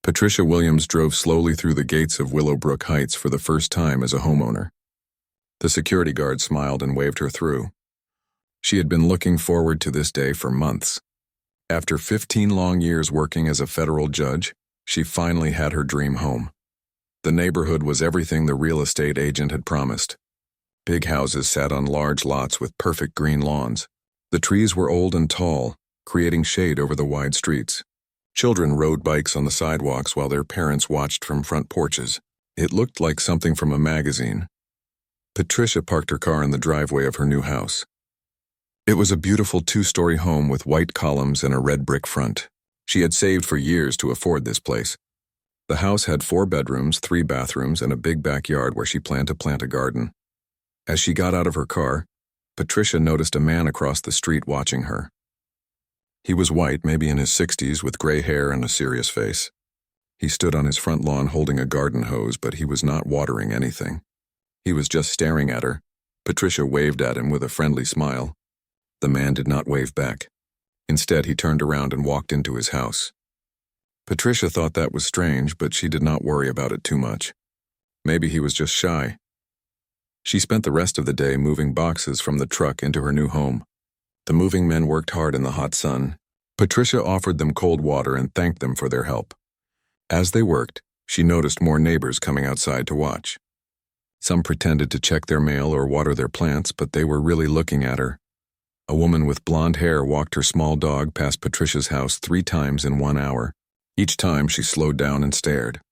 Patricia Williams drove slowly through the gates of Willowbrook Heights for the first time as a homeowner. The security guard smiled and waved her through. She had been looking forward to this day for months. After 15 long years working as a federal judge, she finally had her dream home. The neighborhood was everything the real estate agent had promised. Big houses sat on large lots with perfect green lawns. The trees were old and tall, creating shade over the wide streets. Children rode bikes on the sidewalks while their parents watched from front porches. It looked like something from a magazine. Patricia parked her car in the driveway of her new house. It was a beautiful 2-story home with white columns and a red brick front. She had saved for years to afford this place. The house had 4 bedrooms, 3 bathrooms, and a big backyard where she planned to plant a garden. As she got out of her car, Patricia noticed a man across the street watching her. He was white, maybe in his 60s, with gray hair and a serious face. He stood on his front lawn holding a garden hose, but he was not watering anything. He was just staring at her. Patricia waved at him with a friendly smile. The man did not wave back. Instead, he turned around and walked into his house. Patricia thought that was strange, but she did not worry about it too much. Maybe he was just shy. She spent the rest of the day moving boxes from the truck into her new home. The moving men worked hard in the hot sun. Patricia offered them cold water and thanked them for their help. As they worked, she noticed more neighbors coming outside to watch. Some pretended to check their mail or water their plants, but they were really looking at her. A woman with blonde hair walked her small dog past Patricia's house 3 times in 1 hour. Each time she slowed down and stared.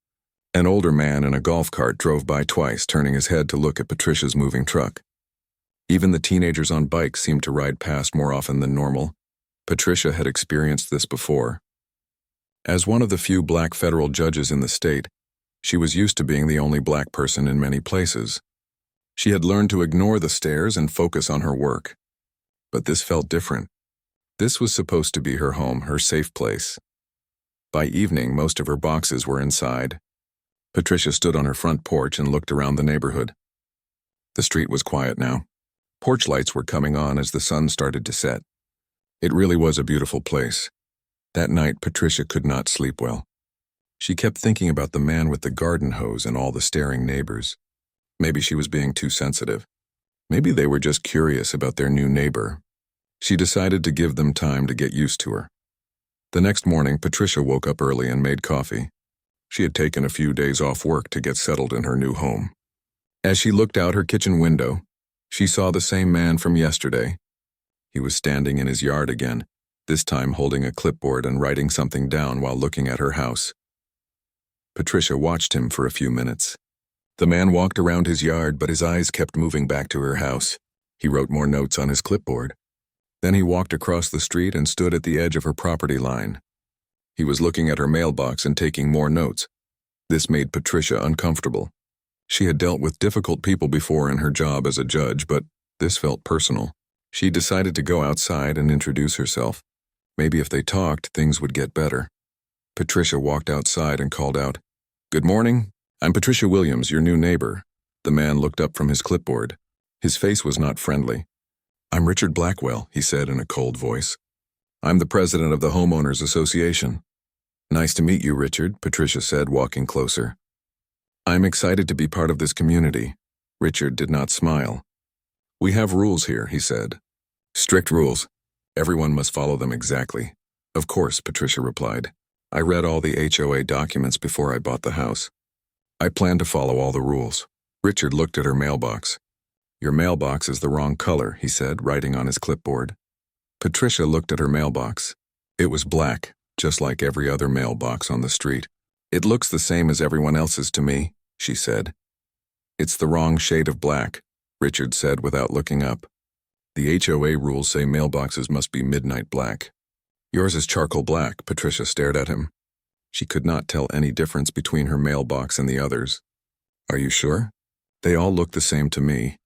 An older man in a golf cart drove by twice, turning his head to look at Patricia's moving truck. Even the teenagers on bikes seemed to ride past more often than normal. Patricia had experienced this before. As one of the few black federal judges in the state, she was used to being the only black person in many places. She had learned to ignore the stares and focus on her work. But this felt different. This was supposed to be her home, her safe place. By evening, most of her boxes were inside. Patricia stood on her front porch and looked around the neighborhood. The street was quiet now. Porch lights were coming on as the sun started to set. It really was a beautiful place. That night, Patricia could not sleep well. She kept thinking about the man with the garden hose and all the staring neighbors. Maybe she was being too sensitive. Maybe they were just curious about their new neighbor. She decided to give them time to get used to her. The next morning, Patricia woke up early and made coffee. She had taken a few days off work to get settled in her new home. As she looked out her kitchen window, she saw the same man from yesterday. He was standing in his yard again, this time holding a clipboard and writing something down while looking at her house. Patricia watched him for a few minutes. The man walked around his yard, but his eyes kept moving back to her house. He wrote more notes on his clipboard. Then he walked across the street and stood at the edge of her property line. He was looking at her mailbox and taking more notes. This made Patricia uncomfortable. She had dealt with difficult people before in her job as a judge, but this felt personal. She decided to go outside and introduce herself. Maybe if they talked, things would get better. Patricia walked outside and called out, "Good morning. I'm Patricia Williams, your new neighbor." The man looked up from his clipboard. His face was not friendly. "I'm Richard Blackwell," he said in a cold voice. "I'm the president of the Homeowners Association." "Nice to meet you, Richard," Patricia said, walking closer. "I'm excited to be part of this community." Richard did not smile. "We have rules here," he said. "Strict rules. Everyone must follow them exactly." "Of course," Patricia replied. "I read all the HOA documents before I bought the house. I plan to follow all the rules." Richard looked at her mailbox. "Your mailbox is the wrong color," he said, writing on his clipboard. Patricia looked at her mailbox. It was black, just like every other mailbox on the street. "It looks the same as everyone else's to me," she said. "It's the wrong shade of black," Richard said without looking up. "The HOA rules say mailboxes must be midnight black." "Yours is charcoal black," Patricia stared at him. She could not tell any difference between her mailbox and the others. "Are you sure? They all look the same to me."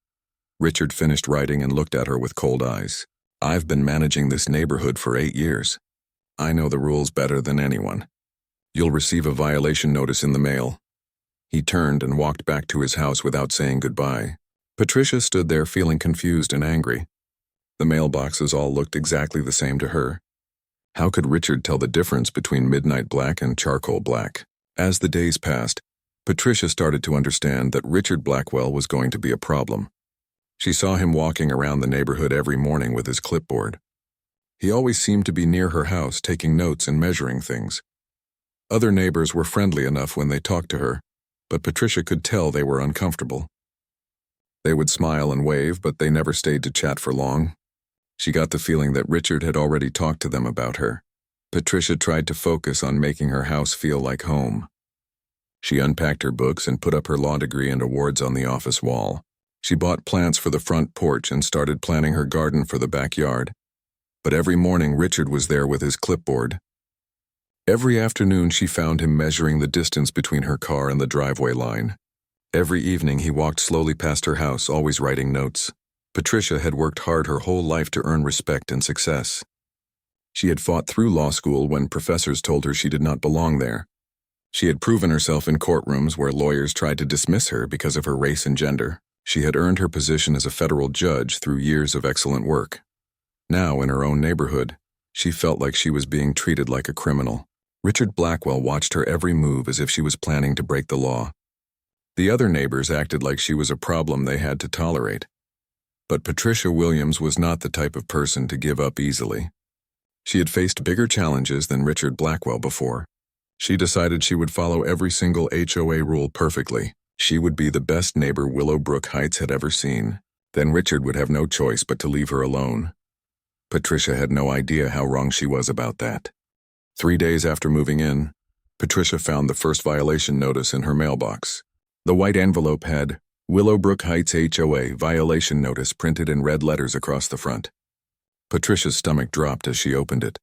Richard finished writing and looked at her with cold eyes. "I've been managing this neighborhood for 8 years. I know the rules better than anyone. You'll receive a violation notice in the mail." He turned and walked back to his house without saying goodbye. Patricia stood there feeling confused and angry. The mailboxes all looked exactly the same to her. How could Richard tell the difference between midnight black and charcoal black? As the days passed, Patricia started to understand that Richard Blackwell was going to be a problem. She saw him walking around the neighborhood every morning with his clipboard. He always seemed to be near her house taking notes and measuring things. Other neighbors were friendly enough when they talked to her, but Patricia could tell they were uncomfortable. They would smile and wave, but they never stayed to chat for long. She got the feeling that Richard had already talked to them about her. Patricia tried to focus on making her house feel like home. She unpacked her books and put up her law degree and awards on the office wall. She bought plants for the front porch and started planning her garden for the backyard. But every morning Richard was there with his clipboard. Every afternoon she found him measuring the distance between her car and the driveway line. Every evening he walked slowly past her house, always writing notes. Patricia had worked hard her whole life to earn respect and success. She had fought through law school when professors told her she did not belong there. She had proven herself in courtrooms where lawyers tried to dismiss her because of her race and gender. She had earned her position as a federal judge through years of excellent work. Now, in her own neighborhood, she felt like she was being treated like a criminal. Richard Blackwell watched her every move as if she was planning to break the law. The other neighbors acted like she was a problem they had to tolerate. But Patricia Williams was not the type of person to give up easily. She had faced bigger challenges than Richard Blackwell before. She decided she would follow every single HOA rule perfectly. She would be the best neighbor Willowbrook Heights had ever seen. Then Richard would have no choice but to leave her alone. Patricia had no idea how wrong she was about that. 3 days after moving in, Patricia found the first violation notice in her mailbox. The white envelope had Willowbrook Heights HOA violation notice printed in red letters across the front. Patricia's stomach dropped as she opened it.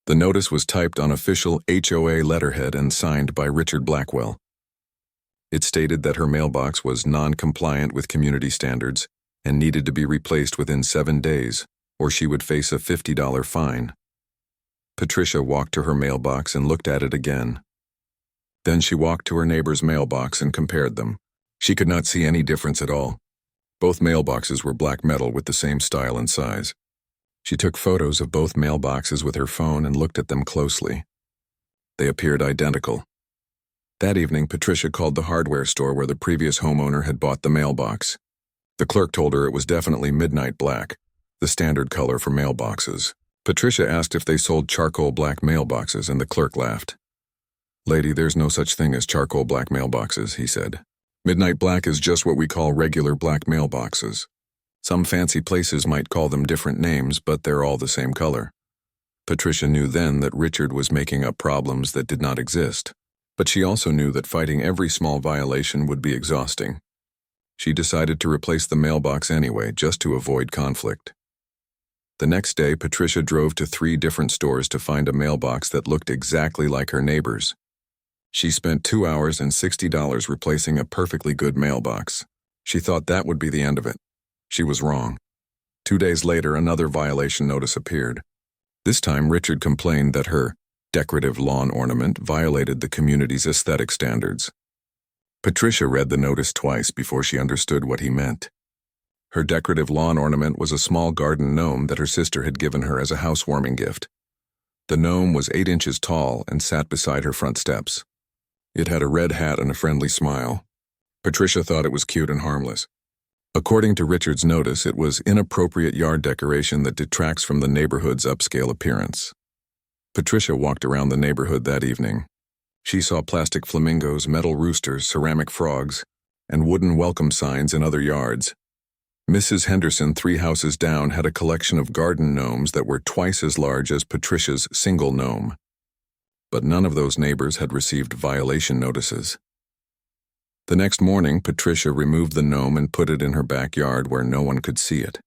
The notice was typed on official HOA letterhead and signed by Richard Blackwell. It stated that her mailbox was non-compliant with community standards and needed to be replaced within 7 days, or she would face a $50 fine. Patricia walked to her mailbox and looked at it again. Then she walked to her neighbor's mailbox and compared them. She could not see any difference at all. Both mailboxes were black metal with the same style and size. She took photos of both mailboxes with her phone and looked at them closely. They appeared identical. That evening, Patricia called the hardware store where the previous homeowner had bought the mailbox. The clerk told her it was definitely midnight black, the standard color for mailboxes. Patricia asked if they sold charcoal black mailboxes, and the clerk laughed. "Lady, there's no such thing as charcoal black mailboxes," he said. "Midnight black is just what we call regular black mailboxes. Some fancy places might call them different names, but they're all the same color." Patricia knew then that Richard was making up problems that did not exist, but she also knew that fighting every small violation would be exhausting. She decided to replace the mailbox anyway, just to avoid conflict. The next day, Patricia drove to 3 different stores to find a mailbox that looked exactly like her neighbor's. She spent 2 hours and $60 replacing a perfectly good mailbox. She thought that would be the end of it. She was wrong. 2 days later, another violation notice appeared. This time, Richard complained that her decorative lawn ornament violated the community's aesthetic standards. Patricia read the notice twice before she understood what he meant. Her decorative lawn ornament was a small garden gnome that her sister had given her as a housewarming gift. The gnome was 8 inches tall and sat beside her front steps. It had a red hat and a friendly smile. Patricia thought it was cute and harmless. According to Richard's notice, it was inappropriate yard decoration that detracts from the neighborhood's upscale appearance. Patricia walked around the neighborhood that evening. She saw plastic flamingos, metal roosters, ceramic frogs, and wooden welcome signs in other yards. Mrs. Henderson, 3 houses down, had a collection of garden gnomes that were twice as large as Patricia's single gnome. But none of those neighbors had received violation notices. The next morning, Patricia removed the gnome and put it in her backyard where no one could see it.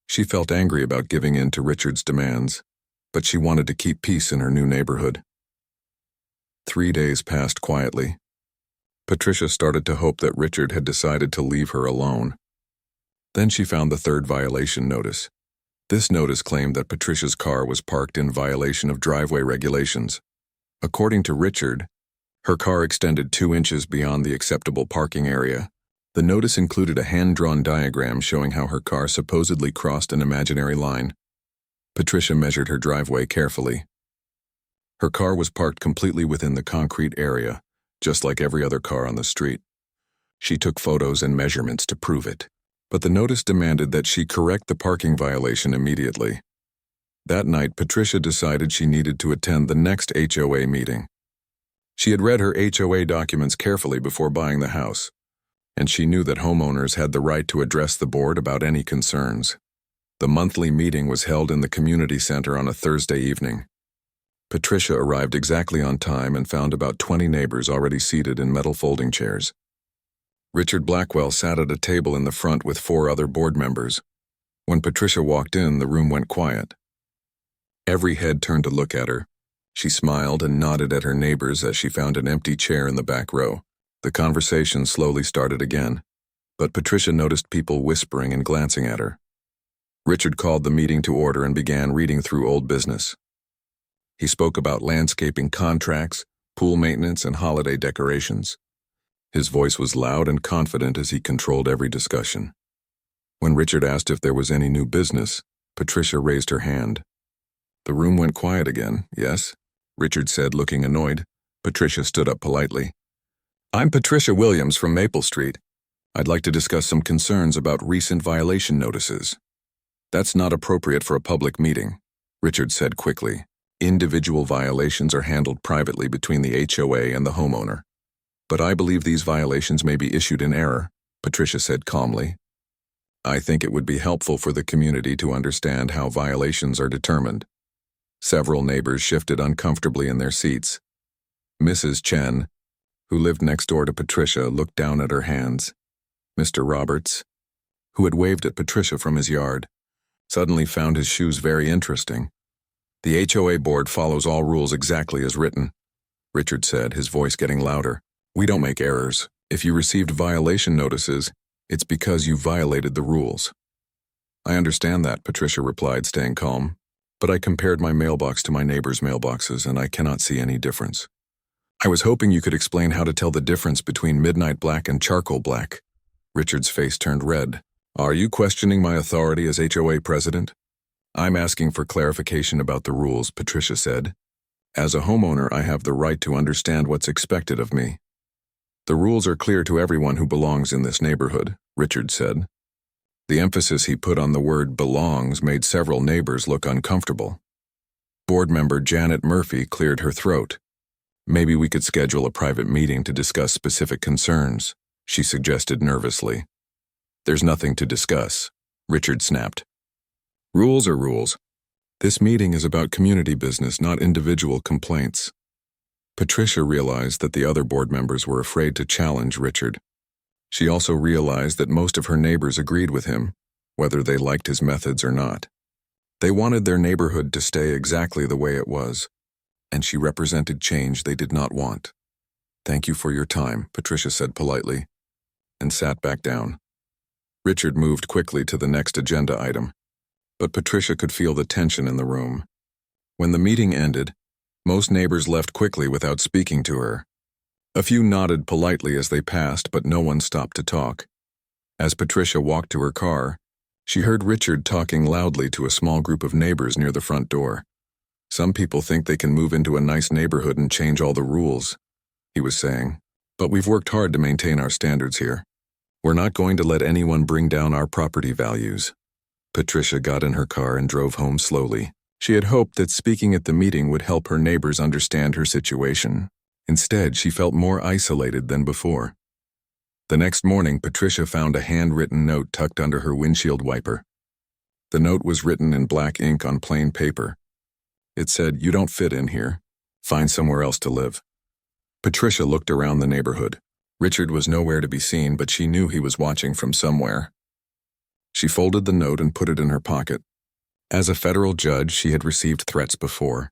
She felt angry about giving in to Richard's demands, but she wanted to keep peace in her new neighborhood. 3 days passed quietly. Patricia started to hope that Richard had decided to leave her alone. Then she found the 3rd violation notice. This notice claimed that Patricia's car was parked in violation of driveway regulations. According to Richard, her car extended 2 inches beyond the acceptable parking area. The notice included a hand-drawn diagram showing how her car supposedly crossed an imaginary line. Patricia measured her driveway carefully. Her car was parked completely within the concrete area, just like every other car on the street. She took photos and measurements to prove it, but the notice demanded that she correct the parking violation immediately. That night, Patricia decided she needed to attend the next HOA meeting. She had read her HOA documents carefully before buying the house, and she knew that homeowners had the right to address the board about any concerns. The monthly meeting was held in the community center on a Thursday evening. Patricia arrived exactly on time and found about 20 neighbors already seated in metal folding chairs. Richard Blackwell sat at a table in the front with 4 other board members. When Patricia walked in, the room went quiet. Every head turned to look at her. She smiled and nodded at her neighbors as she found an empty chair in the back row. The conversation slowly started again, but Patricia noticed people whispering and glancing at her. Richard called the meeting to order and began reading through old business. He spoke about landscaping contracts, pool maintenance, and holiday decorations. His voice was loud and confident as he controlled every discussion. When Richard asked if there was any new business, Patricia raised her hand. The room went quiet again. Yes, Richard said, looking annoyed. Patricia stood up politely. I'm Patricia Williams from Maple Street. I'd like to discuss some concerns about recent violation notices. That's not appropriate for a public meeting, Richard said quickly. Individual violations are handled privately between the HOA and the homeowner. But I believe these violations may be issued in error, Patricia said calmly. I think it would be helpful for the community to understand how violations are determined. Several neighbors shifted uncomfortably in their seats. Mrs. Chen, who lived next door to Patricia, looked down at her hands. Mr. Roberts, who had waved at Patricia from his yard, suddenly found his shoes very interesting. The HOA board follows all rules exactly as written, Richard said, his voice getting louder. We don't make errors. If you received violation notices, it's because you violated the rules. I understand that, Patricia replied, staying calm. But I compared my mailbox to my neighbors' mailboxes, and I cannot see any difference. I was hoping you could explain how to tell the difference between midnight black and charcoal black. Richard's face turned red. Are you questioning my authority as HOA president? I'm asking for clarification about the rules, Patricia said. As a homeowner, I have the right to understand what's expected of me. The rules are clear to everyone who belongs in this neighborhood, Richard said. The emphasis he put on the word belongs made several neighbors look uncomfortable. Board member Janet Murphy cleared her throat. Maybe we could schedule a private meeting to discuss specific concerns, she suggested nervously. There's nothing to discuss, Richard snapped. Rules are rules. This meeting is about community business, not individual complaints. Patricia realized that the other board members were afraid to challenge Richard. She also realized that most of her neighbors agreed with him, whether they liked his methods or not. They wanted their neighborhood to stay exactly the way it was, and she represented change they did not want. Thank you for your time, Patricia said politely, and sat back down. Richard moved quickly to the next agenda item, but Patricia could feel the tension in the room. When the meeting ended, most neighbors left quickly without speaking to her. A few nodded politely as they passed, but no one stopped to talk. As Patricia walked to her car, she heard Richard talking loudly to a small group of neighbors near the front door. Some people think they can move into a nice neighborhood and change all the rules, he was saying. But we've worked hard to maintain our standards here. We're not going to let anyone bring down our property values. Patricia got in her car and drove home slowly. She had hoped that speaking at the meeting would help her neighbors understand her situation. Instead, she felt more isolated than before. The next morning, Patricia found a handwritten note tucked under her windshield wiper. The note was written in black ink on plain paper. It said, "You don't fit in here. Find somewhere else to live." Patricia looked around the neighborhood. Richard was nowhere to be seen, but she knew he was watching from somewhere. She folded the note and put it in her pocket. As a federal judge, she had received threats before.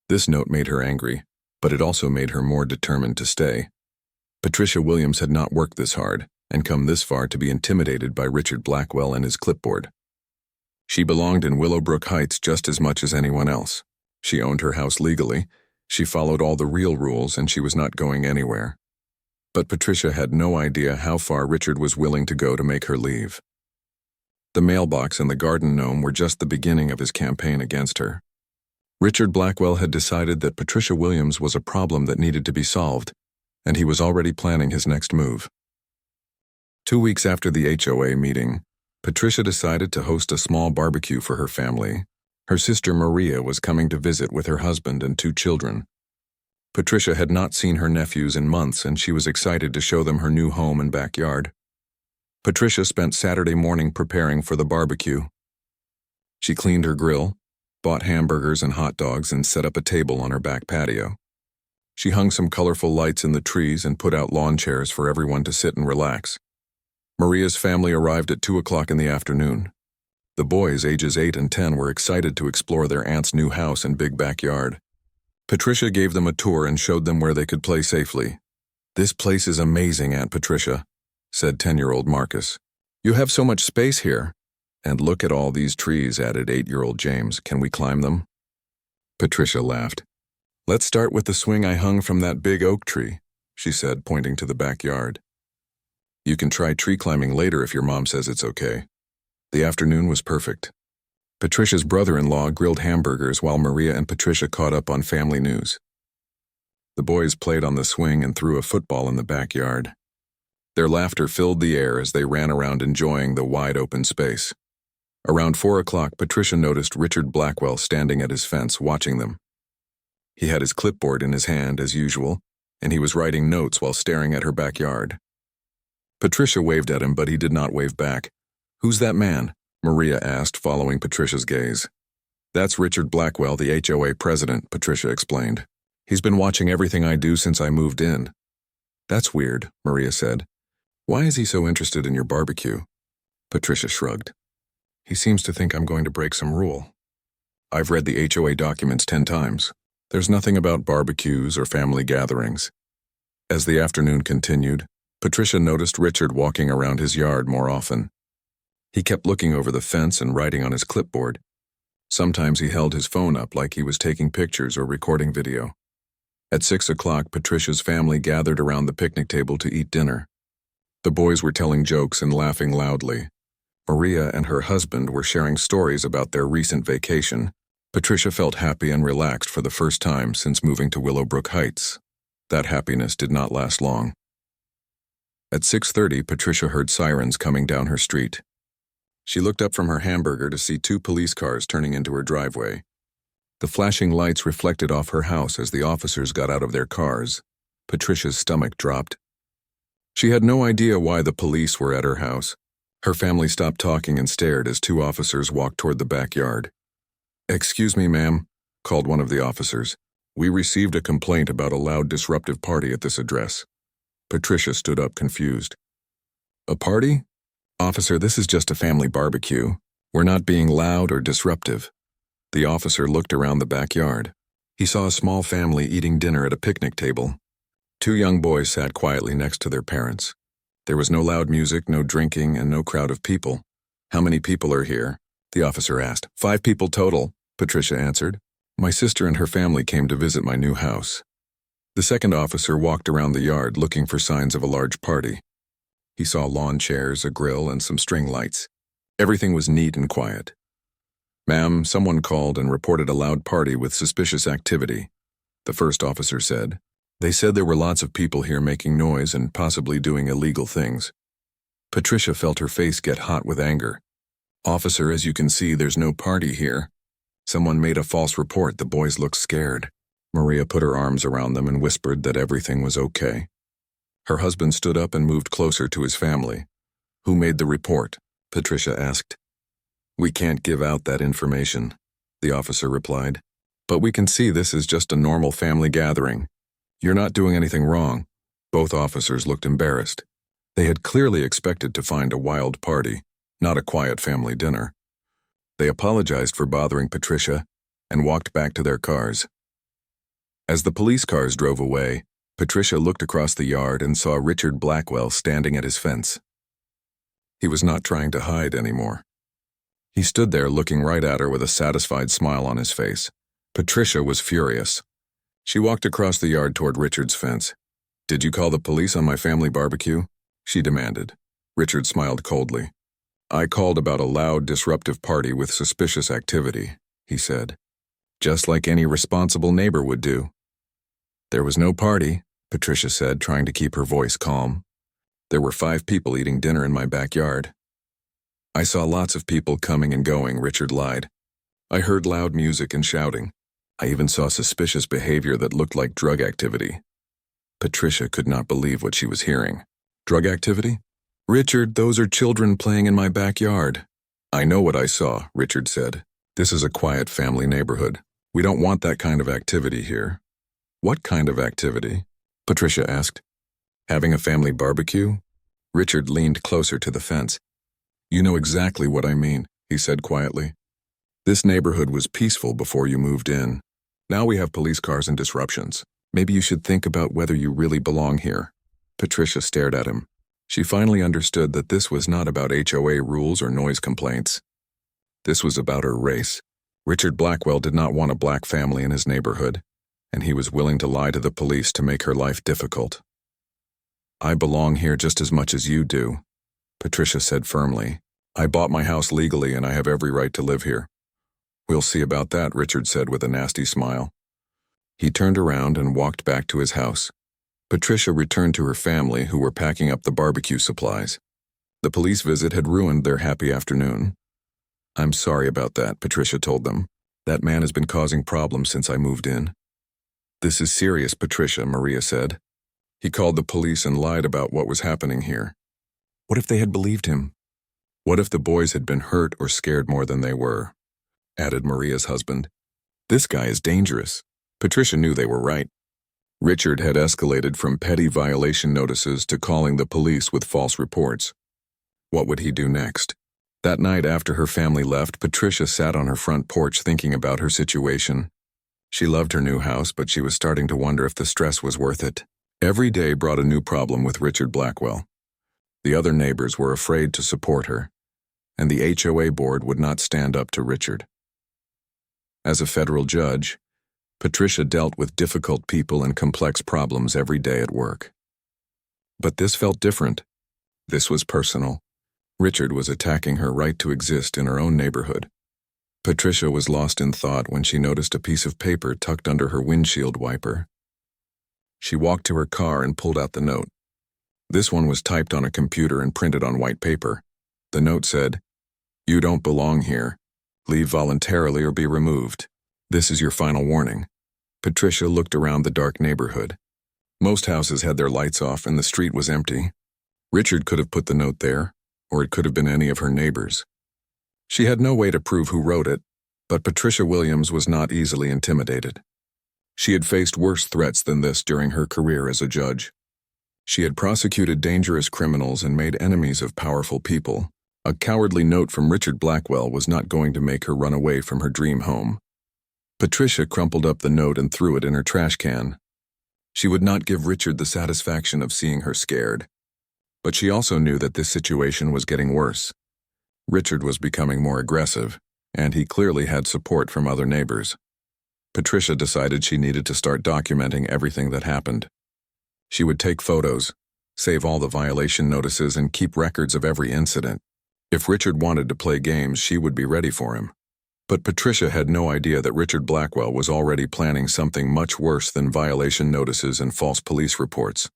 This note made her angry, but it also made her more determined to stay. Patricia Williams had not worked this hard and come this far to be intimidated by Richard Blackwell and his clipboard. She belonged in Willowbrook Heights just as much as anyone else. She owned her house legally, she followed all the real rules, and she was not going anywhere. But Patricia had no idea how far Richard was willing to go to make her leave. The mailbox and the garden gnome were just the beginning of his campaign against her. Richard Blackwell had decided that Patricia Williams was a problem that needed to be solved, and he was already planning his next move. 2 weeks after the HOA meeting, Patricia decided to host a small barbecue for her family. Her sister Maria was coming to visit with her husband and 2 children. Patricia had not seen her nephews in months, and she was excited to show them her new home and backyard. Patricia spent Saturday morning preparing for the barbecue. She cleaned her grill, bought hamburgers and hot dogs, and set up a table on her back patio. She hung some colorful lights in the trees and put out lawn chairs for everyone to sit and relax. Maria's family arrived at 2 o'clock in the afternoon. The boys, ages 8 and 10, were excited to explore their aunt's new house and big backyard. Patricia gave them a tour and showed them where they could play safely. "This place is amazing, Aunt Patricia," said 10-year-old Marcus. "You have so much space here. And look at all these trees," added 8-year-old James. "Can we climb them?" Patricia laughed. "Let's start with the swing I hung from that big oak tree," she said, pointing to the backyard. "You can try tree climbing later if your mom says it's okay." The afternoon was perfect. Patricia's brother-in-law grilled hamburgers while Maria and Patricia caught up on family news. The boys played on the swing and threw a football in the backyard. Their laughter filled the air as they ran around enjoying the wide open space. Around 4 o'clock, Patricia noticed Richard Blackwell standing at his fence watching them. He had his clipboard in his hand as usual, and he was writing notes while staring at her backyard. Patricia waved at him, but he did not wave back. "Who's that man?" Maria asked, following Patricia's gaze. "That's Richard Blackwell, the HOA president," Patricia explained. "He's been watching everything I do since I moved in." "That's weird," Maria said. "Why is he so interested in your barbecue?" Patricia shrugged. "He seems to think I'm going to break some rule. I've read the HOA documents 10 times. There's nothing about barbecues or family gatherings." As the afternoon continued, Patricia noticed Richard walking around his yard more often. He kept looking over the fence and writing on his clipboard. Sometimes he held his phone up like he was taking pictures or recording video. At 6 o'clock, Patricia's family gathered around the picnic table to eat dinner. The boys were telling jokes and laughing loudly. Maria and her husband were sharing stories about their recent vacation. Patricia felt happy and relaxed for the first time since moving to Willowbrook Heights. That happiness did not last long. At 6:30, Patricia heard sirens coming down her street. She looked up from her hamburger to see 2 police cars turning into her driveway. The flashing lights reflected off her house as the officers got out of their cars. Patricia's stomach dropped. She had no idea why the police were at her house. Her family stopped talking and stared as 2 officers walked toward the backyard. "Excuse me, ma'am," called one of the officers. "We received a complaint about a loud, disruptive party at this address." Patricia stood up, confused. "A party? Officer, this is just a family barbecue. We're not being loud or disruptive." The officer looked around the backyard. He saw a small family eating dinner at a picnic table. 2 young boys sat quietly next to their parents. There was no loud music, no drinking, and no crowd of people. "How many people are here?" the officer asked. 5 people total," Patricia answered. "My sister and her family came to visit my new house." The second officer walked around the yard looking for signs of a large party. He saw lawn chairs, a grill, and some string lights. Everything was neat and quiet. "Ma'am, someone called and reported a loud party with suspicious activity," the first officer said. "They said there were lots of people here making noise and possibly doing illegal things." Patricia felt her face get hot with anger. "Officer, as you can see, there's no party here. Someone made a false report." The boys looked scared. Maria put her arms around them and whispered that everything was okay. Her husband stood up and moved closer to his family. "Who made the report?" Patricia asked. "We can't give out that information," the officer replied. "But we can see this is just a normal family gathering. You're not doing anything wrong." Both officers looked embarrassed. They had clearly expected to find a wild party, not a quiet family dinner. They apologized for bothering Patricia and walked back to their cars. As the police cars drove away, Patricia looked across the yard and saw Richard Blackwell standing at his fence. He was not trying to hide anymore. He stood there looking right at her with a satisfied smile on his face. Patricia was furious. She walked across the yard toward Richard's fence. "Did you call the police on my family barbecue?" she demanded. Richard smiled coldly. "I called about a loud, disruptive party with suspicious activity," he said. "Just like any responsible neighbor would do." "There was no party," Patricia said, trying to keep her voice calm. There were 5 people eating dinner in my backyard. I saw lots of people coming and going, Richard lied. I heard loud music and shouting. I even saw suspicious behavior that looked like drug activity. Patricia could not believe what she was hearing. Drug activity? Richard, those are children playing in my backyard. I know what I saw, Richard said. This is a quiet family neighborhood. We don't want that kind of activity here. What kind of activity? Patricia asked. Having a family barbecue? Richard leaned closer to the fence. You know exactly what I mean, he said quietly. This neighborhood was peaceful before you moved in. Now we have police cars and disruptions. Maybe you should think about whether you really belong here. Patricia stared at him. She finally understood that this was not about HOA rules or noise complaints. This was about her race. Richard Blackwell did not want a black family in his neighborhood, and he was willing to lie to the police to make her life difficult. I belong here just as much as you do, Patricia said firmly. I bought my house legally and I have every right to live here. We'll see about that, Richard said with a nasty smile. He turned around and walked back to his house. Patricia returned to her family, who were packing up the barbecue supplies. The police visit had ruined their happy afternoon. I'm sorry about that, Patricia told them. That man has been causing problems since I moved in. This is serious, Patricia, Maria said. He called the police and lied about what was happening here. What if they had believed him? What if the boys had been hurt or scared more than they were? Added Maria's husband. This guy is dangerous. Patricia knew they were right. Richard had escalated from petty violation notices to calling the police with false reports. What would he do next? That night after her family left, Patricia sat on her front porch thinking about her situation. She loved her new house, but she was starting to wonder if the stress was worth it. Every day brought a new problem with Richard Blackwell. The other neighbors were afraid to support her, and the HOA board would not stand up to Richard. As a federal judge, Patricia dealt with difficult people and complex problems every day at work. But this felt different. This was personal. Richard was attacking her right to exist in her own neighborhood. Patricia was lost in thought when she noticed a piece of paper tucked under her windshield wiper. She walked to her car and pulled out the note. This one was typed on a computer and printed on white paper. The note said, "You don't belong here. Leave voluntarily or be removed. This is your final warning." Patricia looked around the dark neighborhood. Most houses had their lights off and the street was empty. Richard could have put the note there, or it could have been any of her neighbors. She had no way to prove who wrote it, but Patricia Williams was not easily intimidated. She had faced worse threats than this during her career as a judge. She had prosecuted dangerous criminals and made enemies of powerful people. A cowardly note from Richard Blackwell was not going to make her run away from her dream home. Patricia crumpled up the note and threw it in her trash can. She would not give Richard the satisfaction of seeing her scared. But she also knew that this situation was getting worse. Richard was becoming more aggressive, and he clearly had support from other neighbors. Patricia decided she needed to start documenting everything that happened. She would take photos, save all the violation notices, and keep records of every incident. If Richard wanted to play games, she would be ready for him. But Patricia had no idea that Richard Blackwell was already planning something much worse than violation notices and false police reports.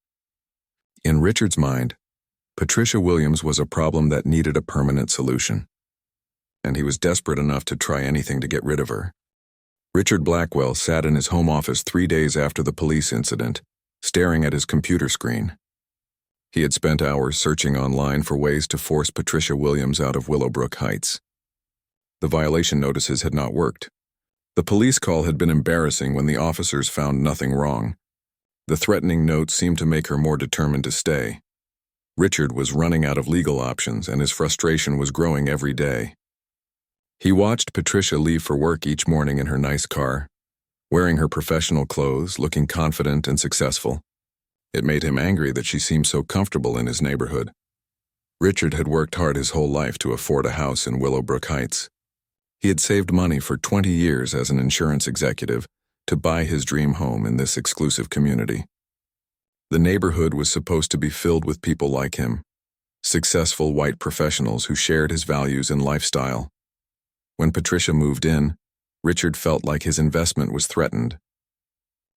In Richard's mind, Patricia Williams was a problem that needed a permanent solution, and he was desperate enough to try anything to get rid of her. Richard Blackwell sat in his home office 3 days after the police incident, staring at his computer screen. He had spent hours searching online for ways to force Patricia Williams out of Willowbrook Heights. The violation notices had not worked. The police call had been embarrassing when the officers found nothing wrong. The threatening note seemed to make her more determined to stay. Richard was running out of legal options, and his frustration was growing every day. He watched Patricia leave for work each morning in her nice car, wearing her professional clothes, looking confident and successful. It made him angry that she seemed so comfortable in his neighborhood. Richard had worked hard his whole life to afford a house in Willowbrook Heights. He had saved money for 20 years as an insurance executive to buy his dream home in this exclusive community. The neighborhood was supposed to be filled with people like him, successful white professionals who shared his values and lifestyle. When Patricia moved in, Richard felt like his investment was threatened.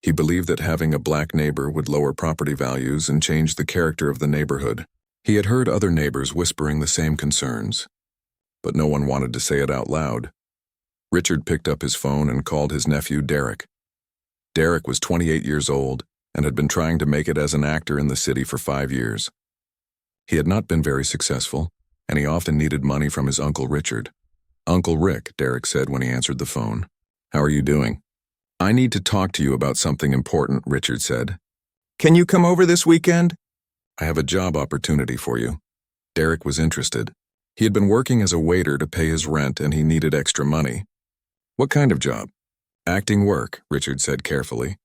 He believed that having a black neighbor would lower property values and change the character of the neighborhood. He had heard other neighbors whispering the same concerns, but no one wanted to say it out loud. Richard picked up his phone and called his nephew Derek. Derek was 28 years old and had been trying to make it as an actor in the city for 5 years. He had not been very successful, and he often needed money from his Uncle Richard. "Uncle Rick," Derek said when he answered the phone. "How are you doing?" "I need to talk to you about something important," Richard said. "Can you come over this weekend?" "I have a job opportunity for you." Derek was interested. He had been working as a waiter to pay his rent and he needed extra money. "What kind of job?" "Acting work," Richard said carefully.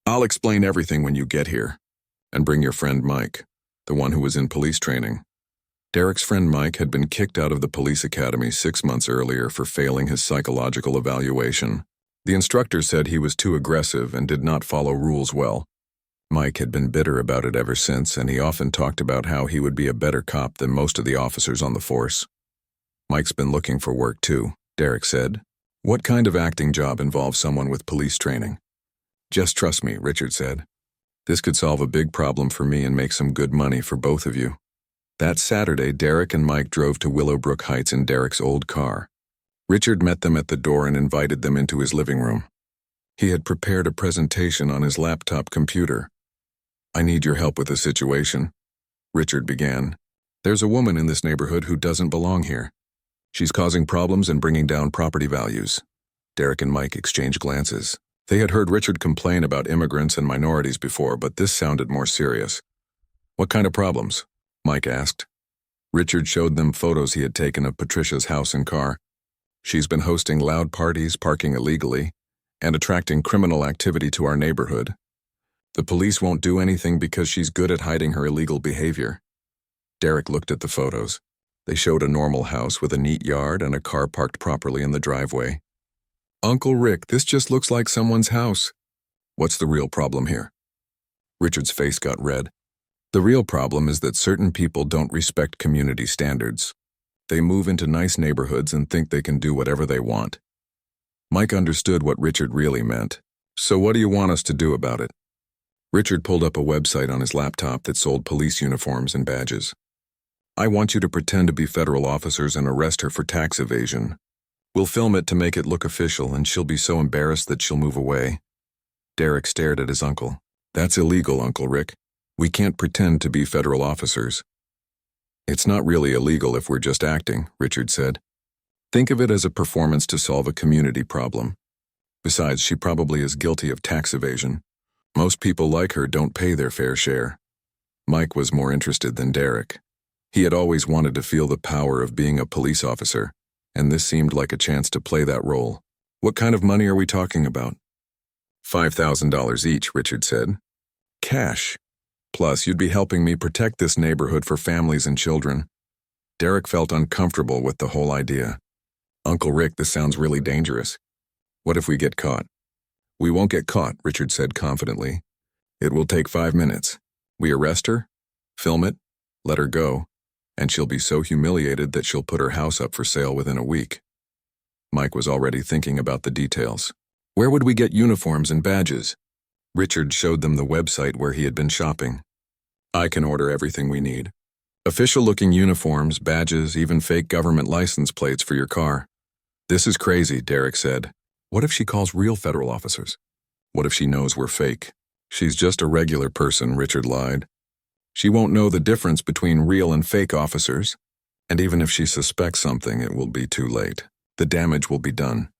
"I'll explain everything when you get here. And bring your friend Mike, the one who was in police training." Derek's friend Mike had been kicked out of the police academy 6 months earlier for failing his psychological evaluation. The instructor said he was too aggressive and did not follow rules well. Mike had been bitter about it ever since, and he often talked about how he would be a better cop than most of the officers on the force. "Mike's been looking for work too," Derek said. "What kind of acting job involves someone with police training?" "Just trust me," Richard said. "This could solve a big problem for me and make some good money for both of you." That Saturday, Derek and Mike drove to Willowbrook Heights in Derek's old car. Richard met them at the door and invited them into his living room. He had prepared a presentation on his laptop computer. "I need your help with a situation," Richard began. "There's a woman in this neighborhood who doesn't belong here. She's causing problems and bringing down property values." Derek and Mike exchanged glances. They had heard Richard complain about immigrants and minorities before, but this sounded more serious. "What kind of problems?" Mike asked. Richard showed them photos he had taken of Patricia's house and car. "She's been hosting loud parties, parking illegally, and attracting criminal activity to our neighborhood. The police won't do anything because she's good at hiding her illegal behavior." Derek looked at the photos. They showed a normal house with a neat yard and a car parked properly in the driveway. "Uncle Rick, this just looks like someone's house." "What's the real problem here?" Richard's face got red. "The real problem is that certain people don't respect community standards. They move into nice neighborhoods and think they can do whatever they want." Mike understood what Richard really meant. "So what do you want us to do about it?" Richard pulled up a website on his laptop that sold police uniforms and badges. "I want you to pretend to be federal officers and arrest her for tax evasion. We'll film it to make it look official, and she'll be so embarrassed that she'll move away." Derek stared at his uncle. "That's illegal, Uncle Rick. We can't pretend to be federal officers." "It's not really illegal if we're just acting," Richard said. "Think of it as a performance to solve a community problem. Besides, she probably is guilty of tax evasion. Most people like her don't pay their fair share." Mike was more interested than Derek. He had always wanted to feel the power of being a police officer, and this seemed like a chance to play that role. "What kind of money are we talking about?" $5,000 each, Richard said. "Cash. Plus, you'd be helping me protect this neighborhood for families and children." Derek felt uncomfortable with the whole idea. "Uncle Rick, this sounds really dangerous. What if we get caught?" "We won't get caught," Richard said confidently. "It will take 5 minutes. We arrest her, film it, let her go, and she'll be so humiliated that she'll put her house up for sale within a week." Mike was already thinking about the details. "Where would we get uniforms and badges?" Richard showed them the website where he had been shopping. "I can order everything we need. Official-looking uniforms, badges, even fake government license plates for your car." "This is crazy," Derek said. "What if she calls real federal officers? What if she knows we're fake?" "She's just a regular person," Richard lied. "She won't know the difference between real and fake officers. And even if she suspects something, it will be too late. The damage will be done."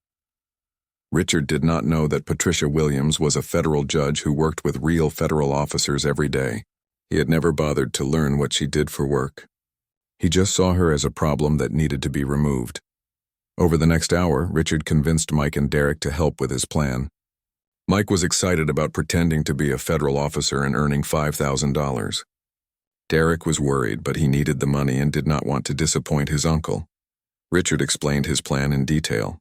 Richard did not know that Patricia Williams was a federal judge who worked with real federal officers every day. He had never bothered to learn what she did for work. He just saw her as a problem that needed to be removed. Over the next hour, Richard convinced Mike and Derek to help with his plan. Mike was excited about pretending to be a federal officer and earning $5,000. Derek was worried, but he needed the money and did not want to disappoint his uncle. Richard explained his plan in detail.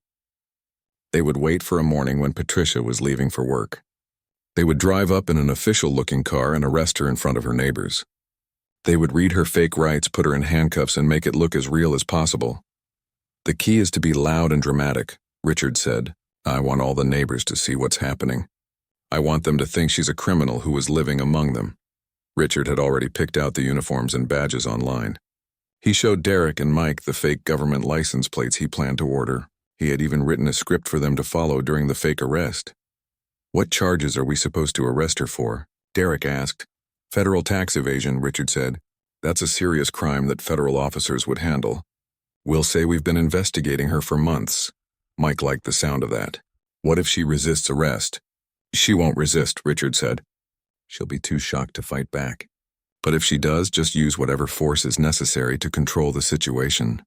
They would wait for a morning when Patricia was leaving for work. They would drive up in an official-looking car and arrest her in front of her neighbors. They would read her fake rights, put her in handcuffs, and make it look as real as possible. "The key is to be loud and dramatic," Richard said. "I want all the neighbors to see what's happening." I want them to think she's a criminal who was living among them. Richard had already picked out the uniforms and badges online. He showed Derek and Mike the fake government license plates he planned to order. He had even written a script for them to follow during the fake arrest. "What charges are we supposed to arrest her for?" Derek asked. "Federal tax evasion," Richard said. "That's a serious crime that federal officers would handle. We'll say we've been investigating her for months." Mike liked the sound of that. "What if she resists arrest?" "She won't resist," Richard said. "She'll be too shocked to fight back. But if she does, just use whatever force is necessary to control the situation."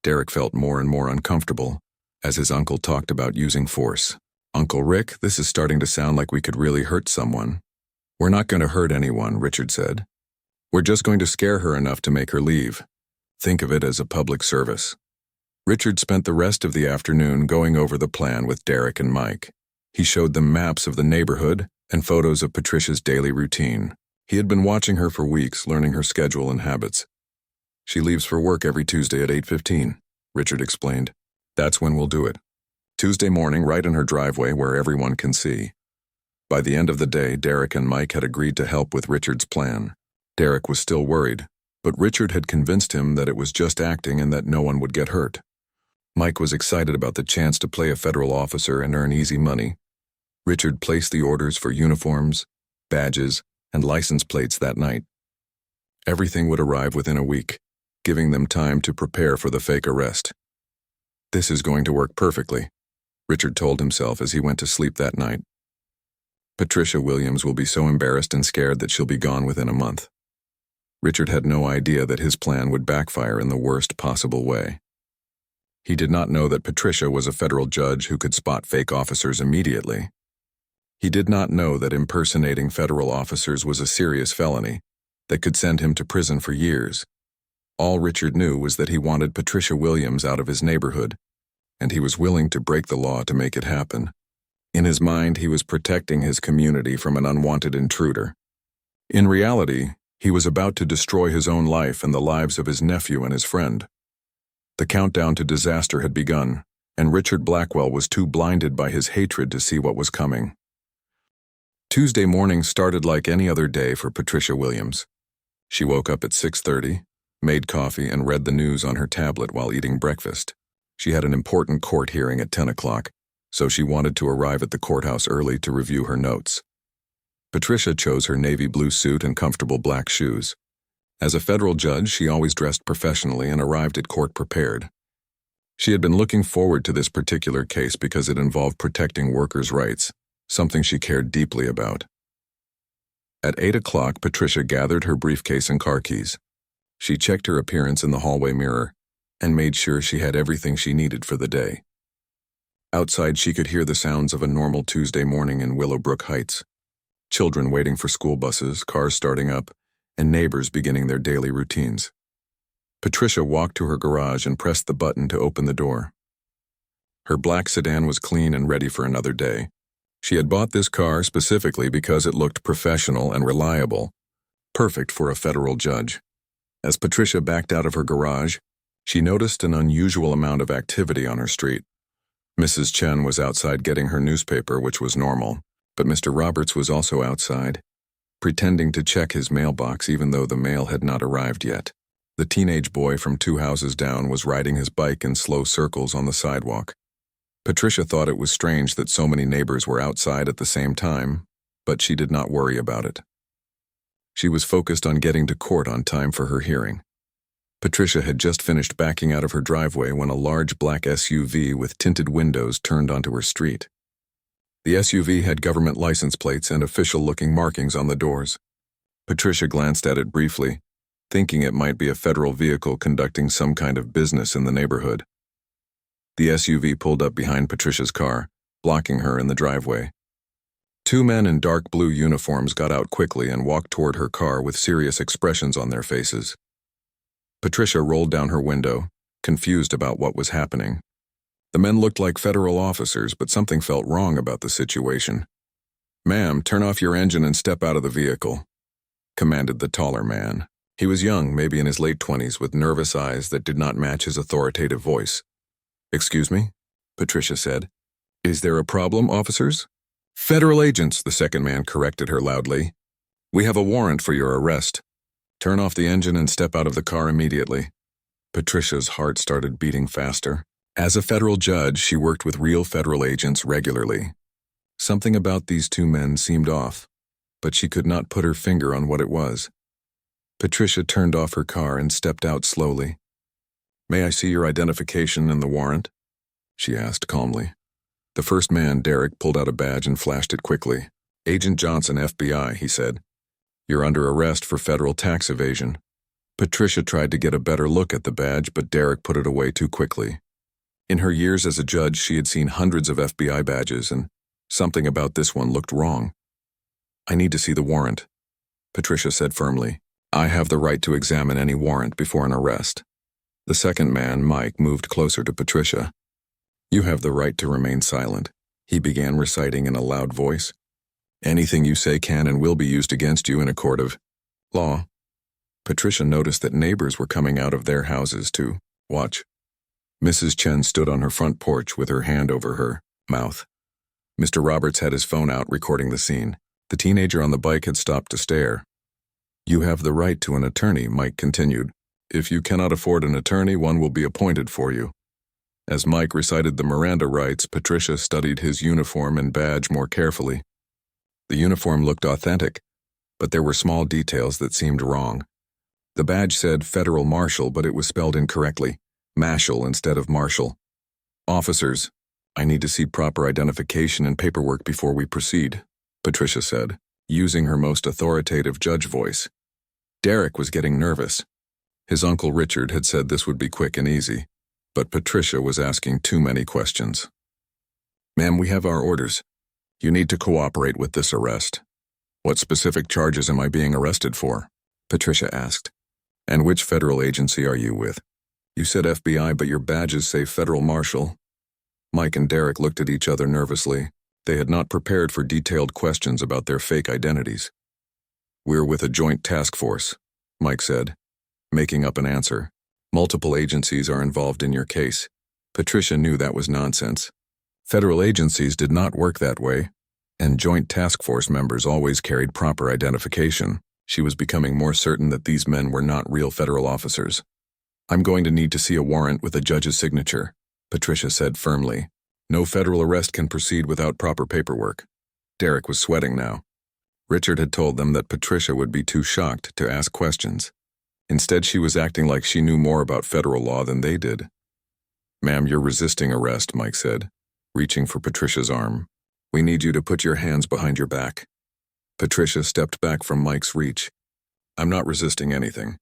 Derek felt more and more uncomfortable as his uncle talked about using force. "Uncle Rick, this is starting to sound like we could really hurt someone." "We're not going to hurt anyone," Richard said. "We're just going to scare her enough to make her leave. Think of it as a public service." Richard spent the rest of the afternoon going over the plan with Derek and Mike. He showed them maps of the neighborhood and photos of Patricia's daily routine. He had been watching her for weeks, learning her schedule and habits. "She leaves for work every Tuesday at 8:15, Richard explained. "That's when we'll do it. Tuesday morning, right in her driveway where everyone can see." By the end of the day, Derek and Mike had agreed to help with Richard's plan. Derek was still worried, but Richard had convinced him that it was just acting and that no one would get hurt. Mike was excited about the chance to play a federal officer and earn easy money. Richard placed the orders for uniforms, badges, and license plates that night. Everything would arrive within a week, giving them time to prepare for the fake arrest. "This is going to work perfectly," Richard told himself as he went to sleep that night. "Patricia Williams will be so embarrassed and scared that she'll be gone within a month." Richard had no idea that his plan would backfire in the worst possible way. He did not know that Patricia was a federal judge who could spot fake officers immediately. He did not know that impersonating federal officers was a serious felony that could send him to prison for years. All Richard knew was that he wanted Patricia Williams out of his neighborhood, and he was willing to break the law to make it happen. In his mind, he was protecting his community from an unwanted intruder. In reality, he was about to destroy his own life and the lives of his nephew and his friend. The countdown to disaster had begun, and Richard Blackwell was too blinded by his hatred to see what was coming. Tuesday morning started like any other day for Patricia Williams. She woke up at 6:30, made coffee, and read the news on her tablet while eating breakfast. She had an important court hearing at 10 o'clock, so she wanted to arrive at the courthouse early to review her notes. Patricia chose her navy blue suit and comfortable black shoes. As a federal judge, she always dressed professionally and arrived at court prepared. She had been looking forward to this particular case because it involved protecting workers' rights, something she cared deeply about. At 8 o'clock, Patricia gathered her briefcase and car keys. She checked her appearance in the hallway mirror and made sure she had everything she needed for the day. Outside, she could hear the sounds of a normal Tuesday morning in Willowbrook Heights. Children waiting for school buses, cars starting up, and neighbors beginning their daily routines. Patricia walked to her garage and pressed the button to open the door. Her black sedan was clean and ready for another day. She had bought this car specifically because it looked professional and reliable, perfect for a federal judge. As Patricia backed out of her garage, she noticed an unusual amount of activity on her street. Mrs. Chen was outside getting her newspaper, which was normal, but Mr. Roberts was also outside, pretending to check his mailbox even though the mail had not arrived yet. The teenage boy from 2 houses down was riding his bike in slow circles on the sidewalk. Patricia thought it was strange that so many neighbors were outside at the same time, but she did not worry about it. She was focused on getting to court on time for her hearing. Patricia had just finished backing out of her driveway when a large black SUV with tinted windows turned onto her street. The SUV had government license plates and official-looking markings on the doors. Patricia glanced at it briefly, thinking it might be a federal vehicle conducting some kind of business in the neighborhood. The SUV pulled up behind Patricia's car, blocking her in the driveway. 2 men in dark blue uniforms got out quickly and walked toward her car with serious expressions on their faces. Patricia rolled down her window, confused about what was happening. The men looked like federal officers, but something felt wrong about the situation. "Ma'am, turn off your engine and step out of the vehicle," commanded the taller man. He was young, maybe in his late 20s, with nervous eyes that did not match his authoritative voice. "Excuse me?" Patricia said. "Is there a problem, officers?" Federal agents, the second man corrected her loudly. We have a warrant for your arrest. Turn off the engine and step out of the car immediately. Patricia's heart started beating faster. As a federal judge, she worked with real federal agents regularly. Something about these two men seemed off, but she could not put her finger on what it was. Patricia turned off her car and stepped out slowly. May I see your identification and the warrant? She asked calmly. The first man, Derek, pulled out a badge and flashed it quickly. Agent Johnson, FBI, he said. You're under arrest for federal tax evasion. Patricia tried to get a better look at the badge, but Derek put it away too quickly. In her years as a judge, she had seen hundreds of FBI badges, and something about this one looked wrong. I need to see the warrant, Patricia said firmly. I have the right to examine any warrant before an arrest. The second man, Mike, moved closer to Patricia. You have the right to remain silent, he began reciting in a loud voice. Anything you say can and will be used against you in a court of law. Patricia noticed that neighbors were coming out of their houses to watch. Mrs. Chen stood on her front porch with her hand over her mouth. Mr. Roberts had his phone out recording the scene. The teenager on the bike had stopped to stare. You have the right to an attorney, Mike continued. If you cannot afford an attorney, one will be appointed for you. As Mike recited the Miranda rights, Patricia studied his uniform and badge more carefully. The uniform looked authentic, but there were small details that seemed wrong. The badge said Federal Marshal, but it was spelled incorrectly, Mashal instead of Marshal. Officers, I need to see proper identification and paperwork before we proceed, Patricia said, using her most authoritative judge voice. Derek was getting nervous. His uncle Richard had said this would be quick and easy, but Patricia was asking too many questions. Ma'am, we have our orders. You need to cooperate with this arrest. What specific charges am I being arrested for? Patricia asked. And which federal agency are you with? You said FBI, but your badges say Federal Marshal. Mike and Derek looked at each other nervously. They had not prepared for detailed questions about their fake identities. We're with a joint task force, Mike said, making up an answer. Multiple agencies are involved in your case. Patricia knew that was nonsense. Federal agencies did not work that way, and joint task force members always carried proper identification. She was becoming more certain that these men were not real federal officers. I'm going to need to see a warrant with a judge's signature, Patricia said firmly. No federal arrest can proceed without proper paperwork. Derek was sweating now. Richard had told them that Patricia would be too shocked to ask questions. Instead, she was acting like she knew more about federal law than they did. Ma'am, you're resisting arrest, Mike said, reaching for Patricia's arm. We need you to put your hands behind your back. Patricia stepped back from Mike's reach. I'm not resisting anything.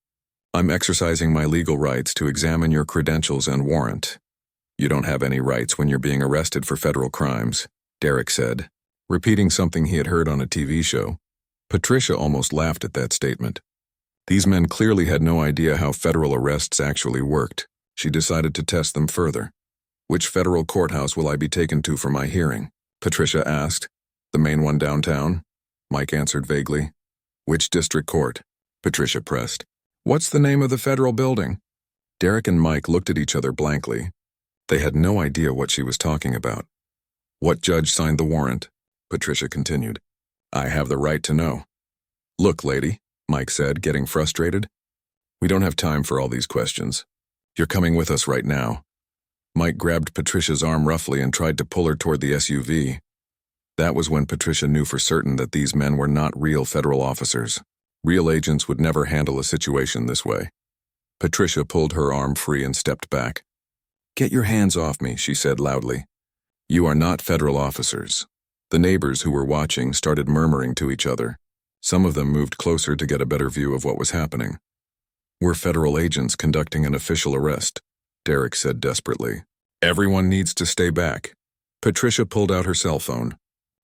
I'm exercising my legal rights to examine your credentials and warrant. You don't have any rights when you're being arrested for federal crimes, Derek said, repeating something he had heard on a TV show. Patricia almost laughed at that statement. These men clearly had no idea how federal arrests actually worked. She decided to test them further. Which federal courthouse will I be taken to for my hearing? Patricia asked. The main one downtown? Mike answered vaguely. Which district court? Patricia pressed. What's the name of the federal building? Derek and Mike looked at each other blankly. They had no idea what she was talking about. What judge signed the warrant? Patricia continued. I have the right to know. Look, lady, Mike said, getting frustrated. We don't have time for all these questions. You're coming with us right now. Mike grabbed Patricia's arm roughly and tried to pull her toward the SUV. That was when Patricia knew for certain that these men were not real federal officers. Real agents would never handle a situation this way. Patricia pulled her arm free and stepped back. Get your hands off me, she said loudly. You are not federal officers. The neighbors who were watching started murmuring to each other. Some of them moved closer to get a better view of what was happening. We're federal agents conducting an official arrest, Derek said desperately. Everyone needs to stay back. Patricia pulled out her cell phone.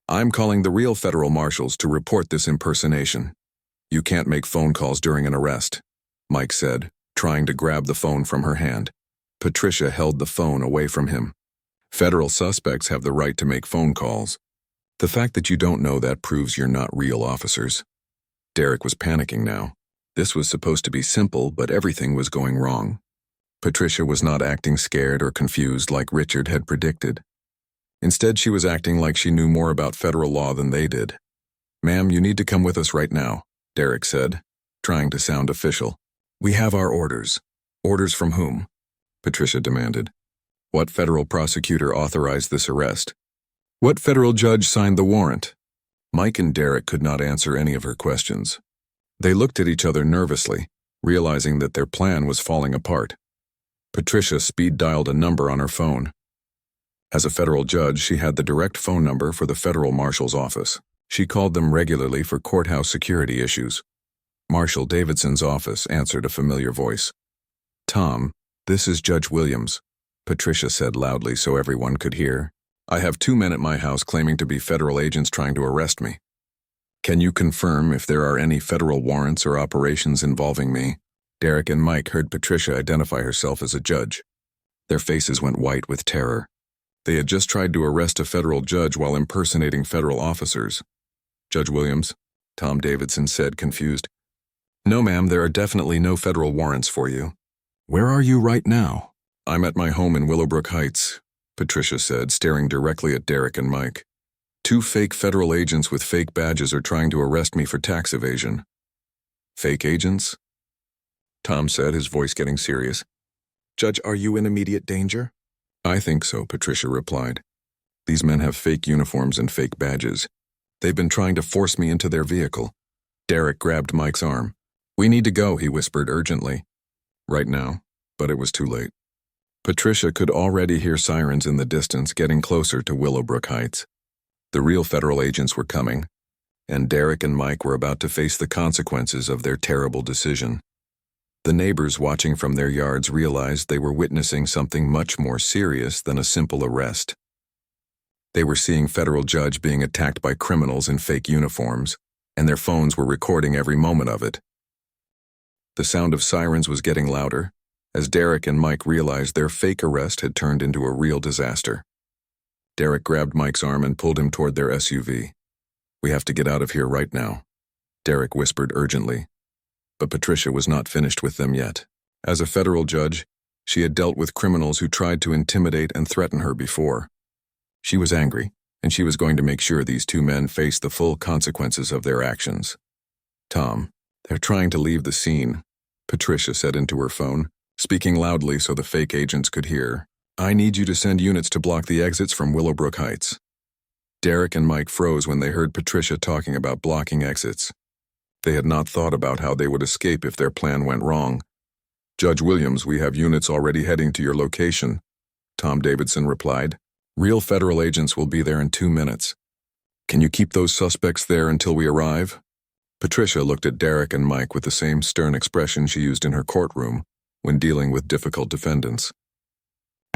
I'm calling the real federal marshals to report this impersonation. You can't make phone calls during an arrest, Mike said, trying to grab the phone from her hand. Patricia held the phone away from him. Federal suspects have the right to make phone calls. The fact that you don't know that proves you're not real officers. Derek was panicking now. This was supposed to be simple, but everything was going wrong. Patricia was not acting scared or confused like Richard had predicted. Instead, she was acting like she knew more about federal law than they did. "Ma'am, you need to come with us right now," Derek said, trying to sound official. "We have our orders." "Orders from whom?" Patricia demanded. "What federal prosecutor authorized this arrest? What federal judge signed the warrant?" Mike and Derek could not answer any of her questions. They looked at each other nervously, realizing that their plan was falling apart. Patricia speed-dialed a number on her phone. As a federal judge, she had the direct phone number for the federal marshal's office. She called them regularly for courthouse security issues. Marshal Davidson's office answered a familiar voice. "Tom, this is Judge Williams," Patricia said loudly so everyone could hear. "I have 2 men at my house claiming to be federal agents trying to arrest me. Can you confirm if there are any federal warrants or operations involving me?" Derek and Mike heard Patricia identify herself as a judge. Their faces went white with terror. They had just tried to arrest a federal judge while impersonating federal officers. "Judge Williams," Tom Davidson said, confused. "No, ma'am, there are definitely no federal warrants for you." "Where are you right now?" "I'm at my home in Willowbrook Heights," Patricia said, staring directly at Derek and Mike. 2 fake federal agents with fake badges are trying to arrest me for tax evasion." "Fake agents?" Tom said, his voice getting serious. "Judge, are you in immediate danger?" "I think so," Patricia replied. "These men have fake uniforms and fake badges. They've been trying to force me into their vehicle." Derek grabbed Mike's arm. "We need to go," he whispered urgently. "Right now," but it was too late. Patricia could already hear sirens in the distance getting closer to Willowbrook Heights. The real federal agents were coming, and Derek and Mike were about to face the consequences of their terrible decision. The neighbors watching from their yards realized they were witnessing something much more serious than a simple arrest. They were seeing federal judge being attacked by criminals in fake uniforms, and their phones were recording every moment of it. The sound of sirens was getting louder, as Derek and Mike realized their fake arrest had turned into a real disaster. Derek grabbed Mike's arm and pulled him toward their SUV. "We have to get out of here right now," Derek whispered urgently. But Patricia was not finished with them yet. As a federal judge, she had dealt with criminals who tried to intimidate and threaten her before. She was angry, and she was going to make sure these 2 men faced the full consequences of their actions. "Tom, they're trying to leave the scene," Patricia said into her phone, speaking loudly so the fake agents could hear. "I need you to send units to block the exits from Willowbrook Heights." Derek and Mike froze when they heard Patricia talking about blocking exits. They had not thought about how they would escape if their plan went wrong. "Judge Williams, we have units already heading to your location," Tom Davidson replied. "Real federal agents will be there in 2 minutes. Can you keep those suspects there until we arrive?" Patricia looked at Derek and Mike with the same stern expression she used in her courtroom when dealing with difficult defendants.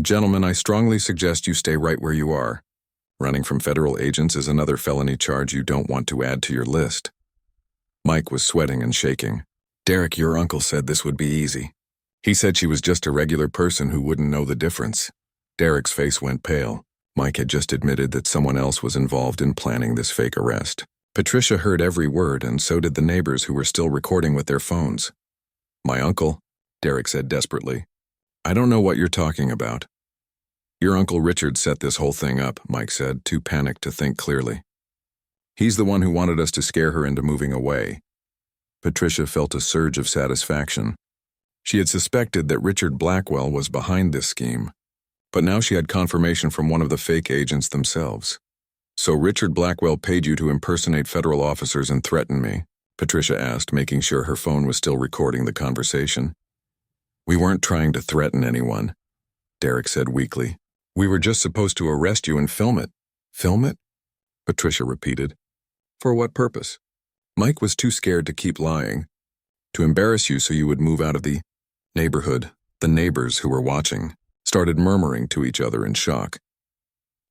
"Gentlemen, I strongly suggest you stay right where you are. Running from federal agents is another felony charge you don't want to add to your list." Mike was sweating and shaking. "Derek, your uncle said this would be easy. He said she was just a regular person who wouldn't know the difference." Derek's face went pale. Mike had just admitted that someone else was involved in planning this fake arrest. Patricia heard every word, and so did the neighbors who were still recording with their phones. "My uncle," Derek said desperately. "I don't know what you're talking about." "Your Uncle Richard set this whole thing up," Mike said, too panicked to think clearly. "He's the one who wanted us to scare her into moving away." Patricia felt a surge of satisfaction. She had suspected that Richard Blackwell was behind this scheme, but now she had confirmation from one of the fake agents themselves. "So Richard Blackwell paid you to impersonate federal officers and threaten me?" Patricia asked, making sure her phone was still recording the conversation. "We weren't trying to threaten anyone," Derek said weakly. "We were just supposed to arrest you and film it." "Film it?" Patricia repeated. "For what purpose?" Mike was too scared to keep lying. "To embarrass you so you would move out of the neighborhood." The neighbors who were watching started murmuring to each other in shock.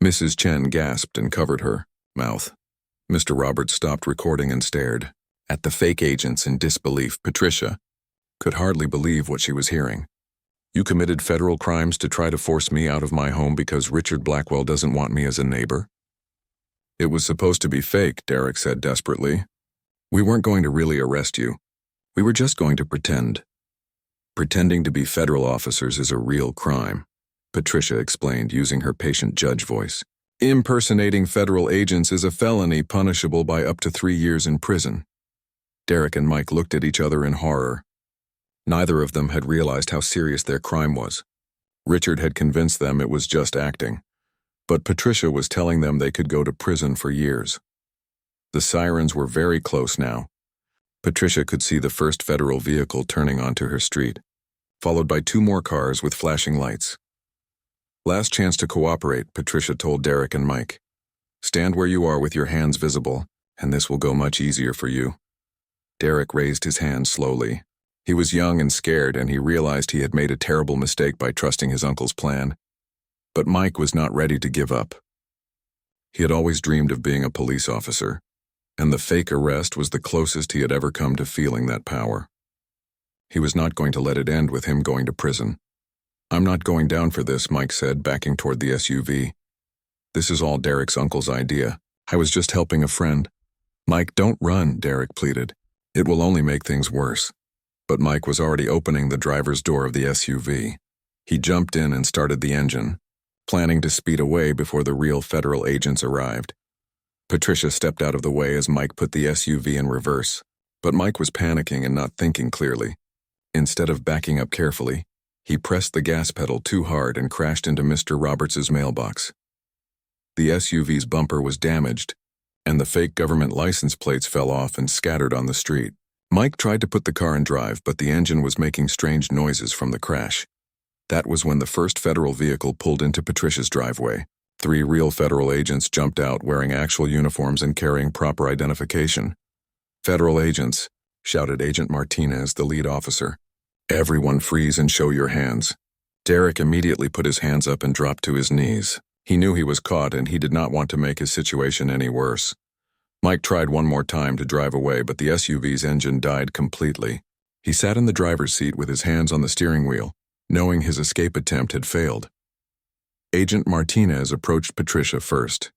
Mrs. Chen gasped and covered her mouth. Mr. Roberts stopped recording and stared at the fake agents in disbelief. Patricia could hardly believe what she was hearing. "You committed federal crimes to try to force me out of my home because Richard Blackwell doesn't want me as a neighbor?" "It was supposed to be fake," Derek said desperately. "We weren't going to really arrest you. We were just going to pretend." "Pretending to be federal officers is a real crime," Patricia explained using her patient judge voice. Impersonating federal agents is a felony punishable by up to 3 years in prison. Derek and Mike looked at each other in horror. Neither of them had realized how serious their crime was. Richard had convinced them it was just acting, but Patricia was telling them they could go to prison for years. The sirens were very close now. Patricia could see the first federal vehicle turning onto her street, followed by 2 more cars with flashing lights. Last chance to cooperate, Patricia told Derek and Mike. Stand where you are with your hands visible, and this will go much easier for you. Derek raised his hands slowly. He was young and scared, and he realized he had made a terrible mistake by trusting his uncle's plan. But Mike was not ready to give up. He had always dreamed of being a police officer, and the fake arrest was the closest he had ever come to feeling that power. He was not going to let it end with him going to prison. I'm not going down for this, Mike said, backing toward the SUV. This is all Derek's uncle's idea. I was just helping a friend. Mike, don't run, Derek pleaded. It will only make things worse. But Mike was already opening the driver's door of the SUV. He jumped in and started the engine, planning to speed away before the real federal agents arrived. Patricia stepped out of the way as Mike put the SUV in reverse, but Mike was panicking and not thinking clearly. Instead of backing up carefully, he pressed the gas pedal too hard and crashed into Mr. Roberts' mailbox. The SUV's bumper was damaged, and the fake government license plates fell off and scattered on the street. Mike tried to put the car in drive, but the engine was making strange noises from the crash. That was when the first federal vehicle pulled into Patricia's driveway. 3 real federal agents jumped out wearing actual uniforms and carrying proper identification. Federal agents, shouted Agent Martinez, the lead officer. Everyone freeze and show your hands. Derek immediately put his hands up and dropped to his knees. He knew he was caught and he did not want to make his situation any worse. Mike tried one more time to drive away, but the SUV's engine died completely. He sat in the driver's seat with his hands on the steering wheel, knowing his escape attempt had failed. Agent Martinez approached Patricia first.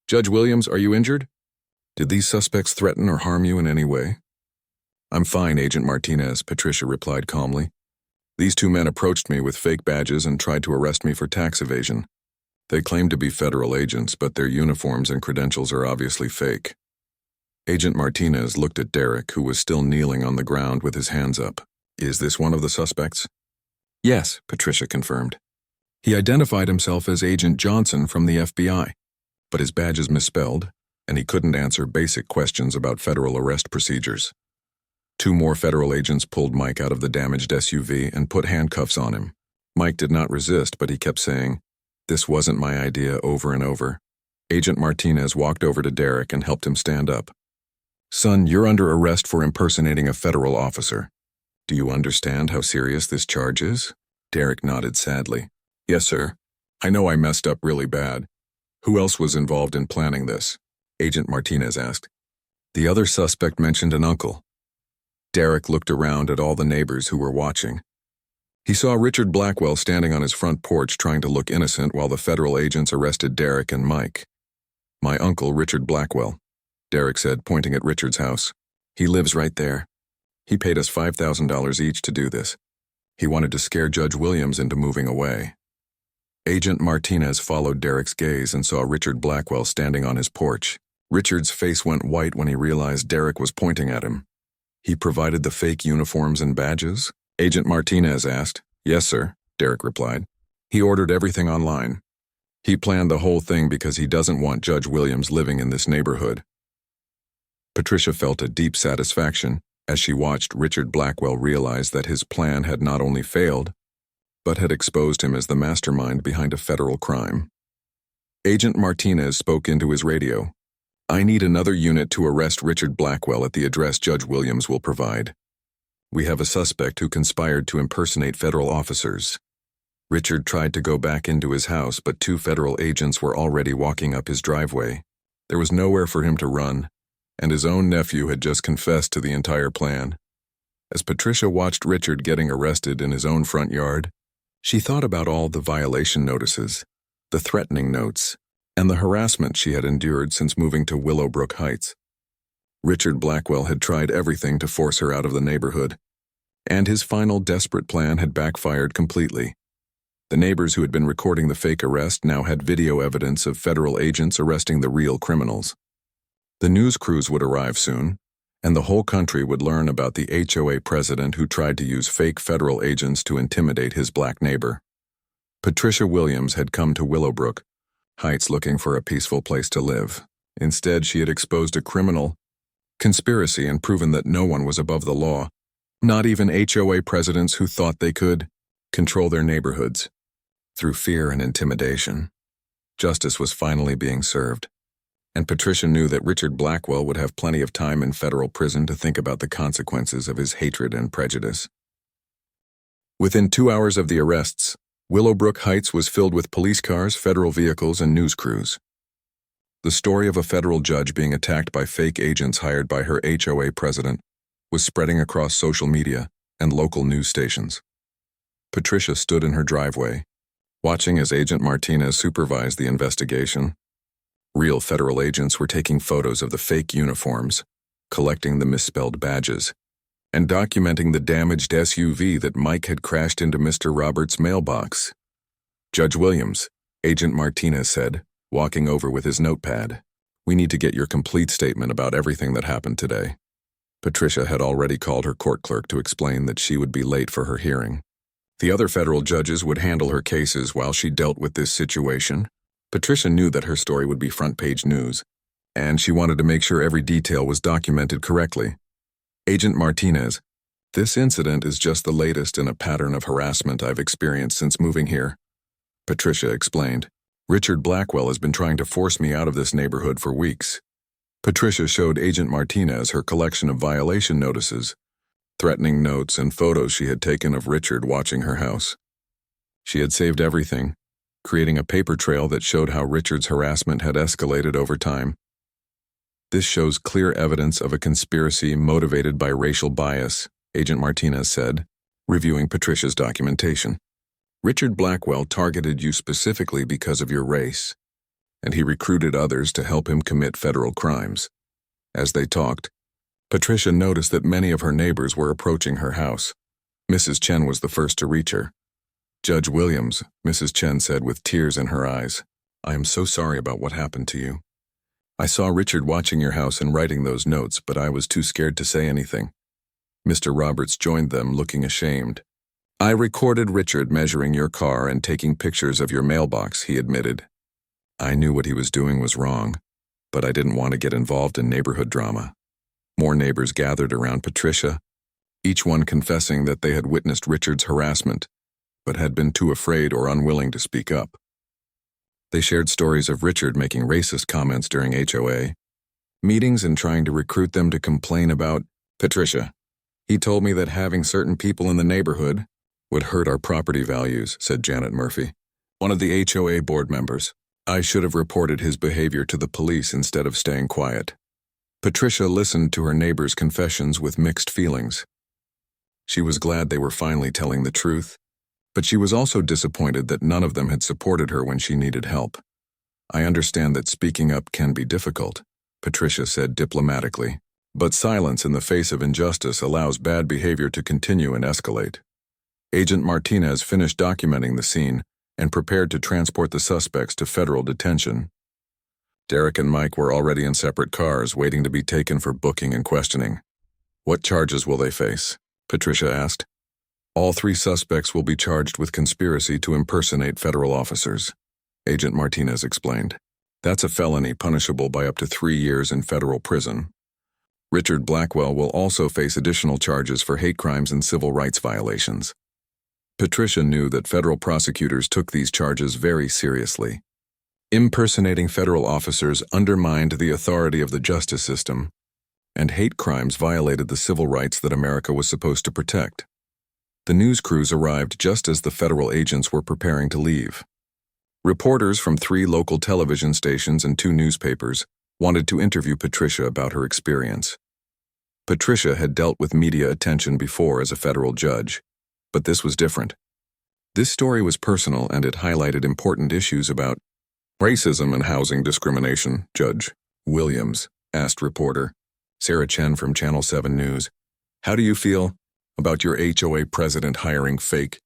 Judge Williams, are you injured? Did these suspects threaten or harm you in any way? I'm fine, Agent Martinez, Patricia replied calmly. These 2 men approached me with fake badges and tried to arrest me for tax evasion. They claim to be federal agents, but their uniforms and credentials are obviously fake. Agent Martinez looked at Derek, who was still kneeling on the ground with his hands up. Is this one of the suspects? Yes, Patricia confirmed. He identified himself as Agent Johnson from the FBI, but his badge is misspelled, and he couldn't answer basic questions about federal arrest procedures. 2 more federal agents pulled Mike out of the damaged SUV and put handcuffs on him. Mike did not resist, but he kept saying, "This wasn't my idea," over and over. Agent Martinez walked over to Derek and helped him stand up. Son, you're under arrest for impersonating a federal officer. Do you understand how serious this charge is? Derek nodded sadly. Yes, sir. I know I messed up really bad. Who else was involved in planning this? Agent Martinez asked. The other suspect mentioned an uncle. Derek looked around at all the neighbors who were watching. He saw Richard Blackwell standing on his front porch trying to look innocent while the federal agents arrested Derek and Mike. My uncle, Richard Blackwell, Derek said, pointing at Richard's house. He lives right there. He paid us $5,000 each to do this. He wanted to scare Judge Williams into moving away. Agent Martinez followed Derek's gaze and saw Richard Blackwell standing on his porch. Richard's face went white when he realized Derek was pointing at him. He provided the fake uniforms and badges? Agent Martinez asked. Yes, sir, Derek replied. He ordered everything online. He planned the whole thing because he doesn't want Judge Williams living in this neighborhood. Patricia felt a deep satisfaction as she watched Richard Blackwell realize that his plan had not only failed, but had exposed him as the mastermind behind a federal crime. Agent Martinez spoke into his radio. I need another unit to arrest Richard Blackwell at the address Judge Williams will provide. We have a suspect who conspired to impersonate federal officers. Richard tried to go back into his house, but 2 federal agents were already walking up his driveway. There was nowhere for him to run, and his own nephew had just confessed to the entire plan. As Patricia watched Richard getting arrested in his own front yard, she thought about all the violation notices, the threatening notes, and the harassment she had endured since moving to Willowbrook Heights. Richard Blackwell had tried everything to force her out of the neighborhood, and his final desperate plan had backfired completely. The neighbors who had been recording the fake arrest now had video evidence of federal agents arresting the real criminals. The news crews would arrive soon, and the whole country would learn about the HOA president who tried to use fake federal agents to intimidate his black neighbor. Patricia Williams had come to Willowbrook Heights looking for a peaceful place to live. Instead, she had exposed a criminal conspiracy and proven that no one was above the law, not even HOA presidents who thought they could control their neighborhoods. Through fear and intimidation, justice was finally being served, and Patricia knew that Richard Blackwell would have plenty of time in federal prison to think about the consequences of his hatred and prejudice. Within 2 hours of the arrests, Willowbrook Heights was filled with police cars, federal vehicles, and news crews. The story of a federal judge being attacked by fake agents hired by her HOA president was spreading across social media and local news stations. Patricia stood in her driveway, watching as Agent Martinez supervised the investigation. Real federal agents were taking photos of the fake uniforms, collecting the misspelled badges, and documenting the damaged SUV that Mike had crashed into Mr. Roberts' mailbox. "Judge Williams," Agent Martinez said, walking over with his notepad, "we need to get your complete statement about everything that happened today." Patricia had already called her court clerk to explain that she would be late for her hearing. The other federal judges would handle her cases while she dealt with this situation. Patricia knew that her story would be front-page news, and she wanted to make sure every detail was documented correctly. "Agent Martinez, this incident is just the latest in a pattern of harassment I've experienced since moving here," Patricia explained. "Richard Blackwell has been trying to force me out of this neighborhood for weeks." Patricia showed Agent Martinez her collection of violation notices, threatening notes and photos she had taken of Richard watching her house. She had saved everything, creating a paper trail that showed how Richard's harassment had escalated over time. "This shows clear evidence of a conspiracy motivated by racial bias," Agent Martinez said, reviewing Patricia's documentation. "Richard Blackwell targeted you specifically because of your race, and he recruited others to help him commit federal crimes." As they talked, Patricia noticed that many of her neighbors were approaching her house. Mrs. Chen was the first to reach her. "Judge Williams," Mrs. Chen said with tears in her eyes, "I am so sorry about what happened to you. I saw Richard watching your house and writing those notes, but I was too scared to say anything." Mr. Roberts joined them, looking ashamed. "I recorded Richard measuring your car and taking pictures of your mailbox," he admitted. "I knew what he was doing was wrong, but I didn't want to get involved in neighborhood drama." More neighbors gathered around Patricia, each one confessing that they had witnessed Richard's harassment, but had been too afraid or unwilling to speak up. They shared stories of Richard making racist comments during HOA meetings and trying to recruit them to complain about Patricia. "He told me that having certain people in the neighborhood would hurt our property values," said Janet Murphy, one of the HOA board members. "I should have reported his behavior to the police instead of staying quiet." Patricia listened to her neighbors' confessions with mixed feelings. She was glad they were finally telling the truth, but she was also disappointed that none of them had supported her when she needed help. "I understand that speaking up can be difficult," Patricia said diplomatically, "but silence in the face of injustice allows bad behavior to continue and escalate." Agent Martinez finished documenting the scene and prepared to transport the suspects to federal detention. Derek and Mike were already in separate cars, waiting to be taken for booking and questioning. "What charges will they face?" Patricia asked. "All 3 suspects will be charged with conspiracy to impersonate federal officers," Agent Martinez explained. "That's a felony punishable by up to 3 years in federal prison. Richard Blackwell will also face additional charges for hate crimes and civil rights violations." Patricia knew that federal prosecutors took these charges very seriously. Impersonating federal officers undermined the authority of the justice system, and hate crimes violated the civil rights that America was supposed to protect. The news crews arrived just as the federal agents were preparing to leave. Reporters from 3 local television stations and 2 newspapers wanted to interview Patricia about her experience. Patricia had dealt with media attention before as a federal judge, but this was different. This story was personal, and it highlighted important issues about racism and housing discrimination. "Judge Williams," asked reporter Sarah Chen from Channel 7 News, "how do you feel about your HOA president hiring fake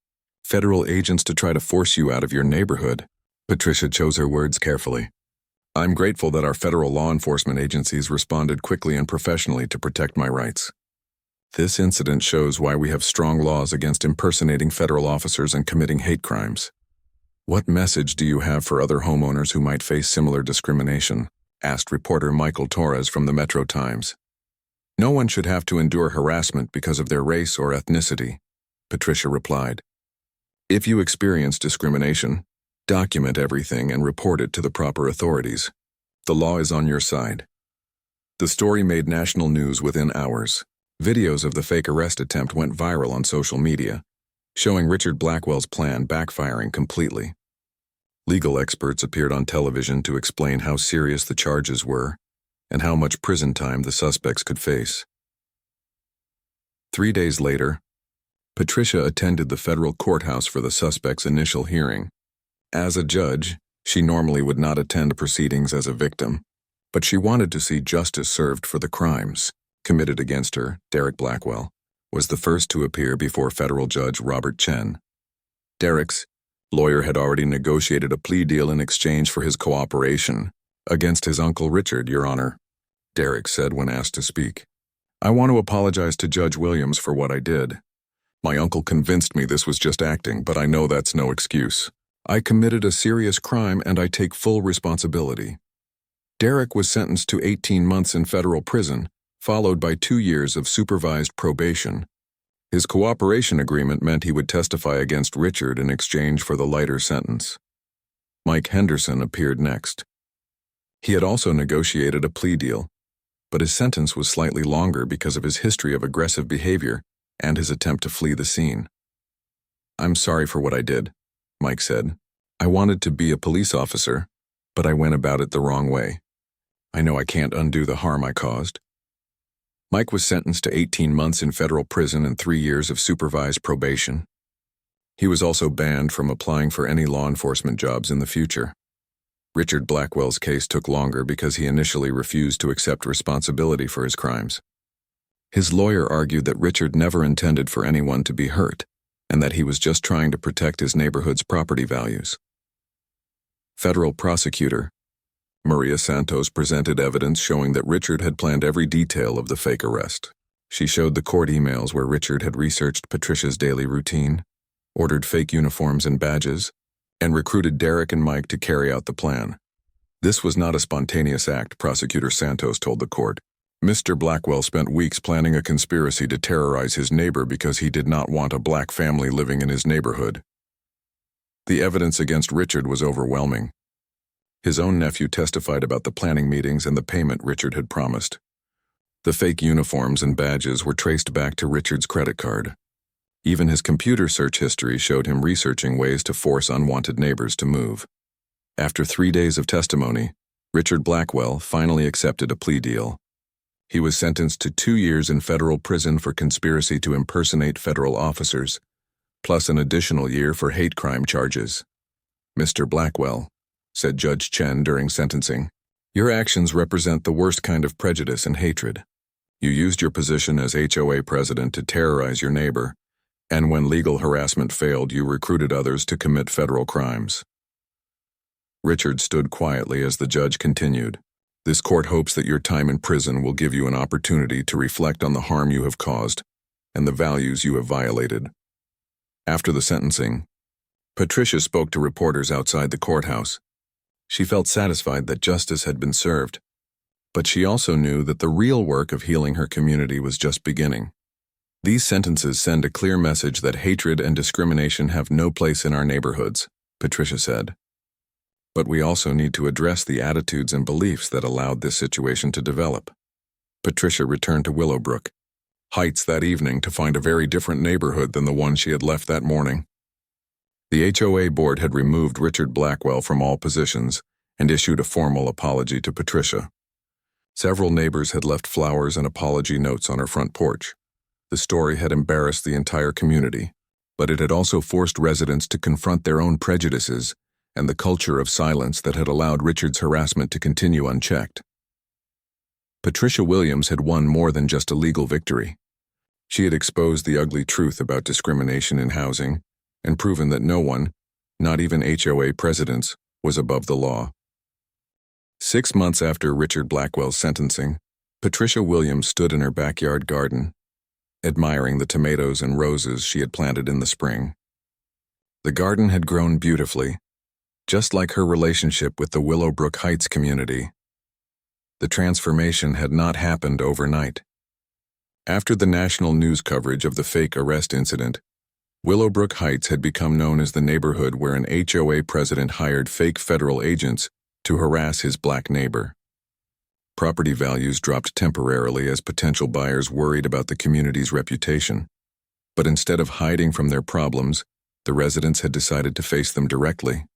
federal agents to try to force you out of your neighborhood. Patricia chose her words carefully. I'm grateful that our federal law enforcement agencies responded quickly and professionally to protect my rights. This incident shows why we have strong laws against impersonating federal officers and committing hate crimes. What message do you have for other homeowners who might face similar discrimination? Asked reporter Michael Torres from the Metro Times. No one should have to endure harassment because of their race or ethnicity, Patricia replied. If you experience discrimination, document everything and report it to the proper authorities. The law is on your side. The story made national news within hours. Videos of the fake arrest attempt went viral on social media, showing Richard Blackwell's plan backfiring completely. Legal experts appeared on television to explain how serious the charges were and how much prison time the suspects could face. 3 days later, Patricia attended the federal courthouse for the suspect's initial hearing. As a judge, she normally would not attend proceedings as a victim, but she wanted to see justice served for the crimes committed against her. Derek Blackwell was the first to appear before federal judge Robert Chen. Derek's lawyer had already negotiated a plea deal in exchange for his cooperation against his uncle Richard, Your Honor, Derek said when asked to speak. I want to apologize to Judge Williams for what I did. My uncle convinced me this was just acting, but I know that's no excuse. I committed a serious crime and I take full responsibility. Derek was sentenced to 18 months in federal prison, followed by 2 years of supervised probation. His cooperation agreement meant he would testify against Richard in exchange for the lighter sentence. Mike Henderson appeared next. He had also negotiated a plea deal, but his sentence was slightly longer because of his history of aggressive behavior and his attempt to flee the scene. I'm sorry for what I did, Mike said. I wanted to be a police officer, but I went about it the wrong way. I know I can't undo the harm I caused. Mike was sentenced to 18 months in federal prison and 3 years of supervised probation. He was also banned from applying for any law enforcement jobs in the future. Richard Blackwell's case took longer because he initially refused to accept responsibility for his crimes. His lawyer argued that Richard never intended for anyone to be hurt, and that he was just trying to protect his neighborhood's property values. Federal prosecutor Maria Santos presented evidence showing that Richard had planned every detail of the fake arrest. She showed the court emails where Richard had researched Patricia's daily routine, ordered fake uniforms and badges, and recruited Derek and Mike to carry out the plan. This was not a spontaneous act, Prosecutor Santos told the court. Mr. Blackwell spent weeks planning a conspiracy to terrorize his neighbor because he did not want a black family living in his neighborhood. The evidence against Richard was overwhelming. His own nephew testified about the planning meetings and the payment Richard had promised. The fake uniforms and badges were traced back to Richard's credit card. Even his computer search history showed him researching ways to force unwanted neighbors to move. After 3 days of testimony, Richard Blackwell finally accepted a plea deal. He was sentenced to 2 years in federal prison for conspiracy to impersonate federal officers, plus an additional year for hate crime charges. Mr. Blackwell, said Judge Chen during sentencing, your actions represent the worst kind of prejudice and hatred. You used your position as HOA president to terrorize your neighbor, and when legal harassment failed, you recruited others to commit federal crimes. Richard stood quietly as the judge continued. This court hopes that your time in prison will give you an opportunity to reflect on the harm you have caused and the values you have violated. After the sentencing, Patricia spoke to reporters outside the courthouse. She felt satisfied that justice had been served, but she also knew that the real work of healing her community was just beginning. These sentences send a clear message that hatred and discrimination have no place in our neighborhoods, Patricia said. But we also need to address the attitudes and beliefs that allowed this situation to develop. Patricia returned to Willowbrook Heights that evening to find a very different neighborhood than the one she had left that morning. The HOA board had removed Richard Blackwell from all positions and issued a formal apology to Patricia. Several neighbors had left flowers and apology notes on her front porch. The story had embarrassed the entire community, but it had also forced residents to confront their own prejudices and the culture of silence that had allowed Richard's harassment to continue unchecked. Patricia Williams had won more than just a legal victory. She had exposed the ugly truth about discrimination in housing and proven that no one, not even HOA presidents, was above the law. 6 months after Richard Blackwell's sentencing, Patricia Williams stood in her backyard garden, admiring the tomatoes and roses she had planted in the spring. The garden had grown beautifully, just like her relationship with the Willowbrook Heights community. The transformation had not happened overnight. After the national news coverage of the fake arrest incident, Willowbrook Heights had become known as the neighborhood where an HOA president hired fake federal agents to harass his black neighbor. Property values dropped temporarily as potential buyers worried about the community's reputation. But instead of hiding from their problems, the residents had decided to face them directly.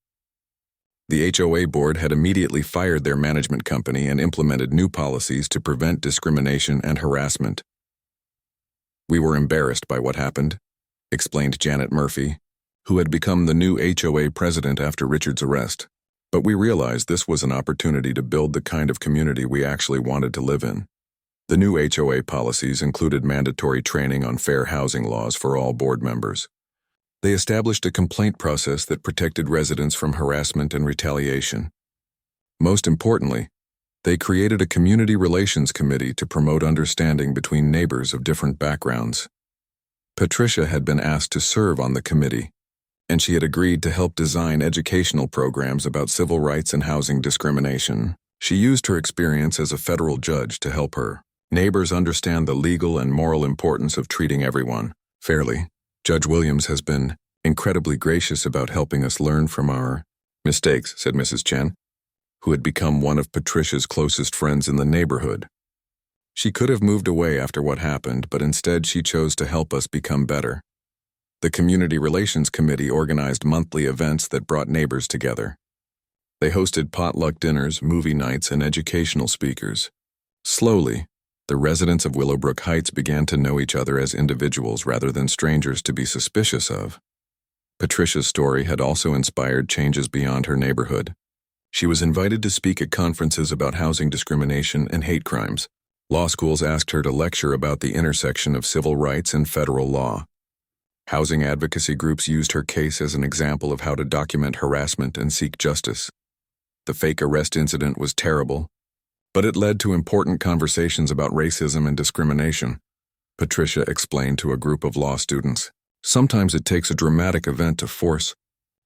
The HOA board had immediately fired their management company and implemented new policies to prevent discrimination and harassment. "We were embarrassed by what happened," explained Janet Murphy, who had become the new HOA president after Richard's arrest. "But we realized this was an opportunity to build the kind of community we actually wanted to live in." The new HOA policies included mandatory training on fair housing laws for all board members. They established a complaint process that protected residents from harassment and retaliation. Most importantly, they created a community relations committee to promote understanding between neighbors of different backgrounds. Patricia had been asked to serve on the committee, and she had agreed to help design educational programs about civil rights and housing discrimination. She used her experience as a federal judge to help her neighbors understand the legal and moral importance of treating everyone fairly. "Judge Williams has been incredibly gracious about helping us learn from our mistakes," said Mrs. Chen, who had become one of Patricia's closest friends in the neighborhood. "She could have moved away after what happened, but instead she chose to help us become better." The Community Relations Committee organized monthly events that brought neighbors together. They hosted potluck dinners, movie nights, and educational speakers. Slowly, the residents of Willowbrook Heights began to know each other as individuals rather than strangers to be suspicious of. Patricia's story had also inspired changes beyond her neighborhood. She was invited to speak at conferences about housing discrimination and hate crimes. Law schools asked her to lecture about the intersection of civil rights and federal law. Housing advocacy groups used her case as an example of how to document harassment and seek justice. The fake arrest incident was terrible, but it led to important conversations about racism and discrimination. Patricia explained to a group of law students, "Sometimes it takes a dramatic event to force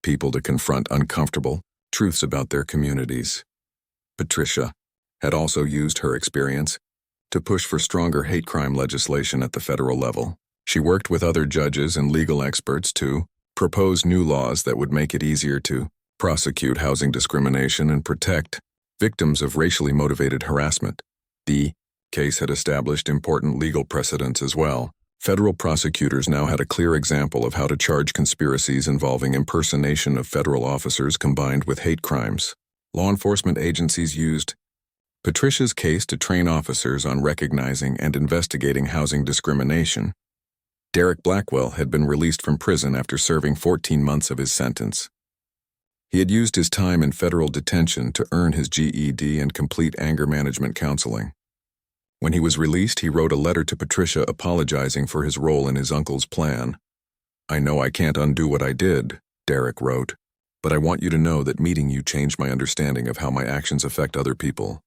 people to confront uncomfortable truths about their communities." Patricia had also used her experience to push for stronger hate crime legislation at the federal level. She worked with other judges and legal experts to propose new laws that would make it easier to prosecute housing discrimination and protect victims of racially motivated harassment. The case had established important legal precedents as well. Federal prosecutors now had a clear example of how to charge conspiracies involving impersonation of federal officers combined with hate crimes. Law enforcement agencies used Patricia's case to train officers on recognizing and investigating housing discrimination. Derek Blackwell had been released from prison after serving 14 months of his sentence. He had used his time in federal detention to earn his GED and complete anger management counseling. When he was released, he wrote a letter to Patricia apologizing for his role in his uncle's plan. "I know I can't undo what I did," Derek wrote, "but I want you to know that meeting you changed my understanding of how my actions affect other people.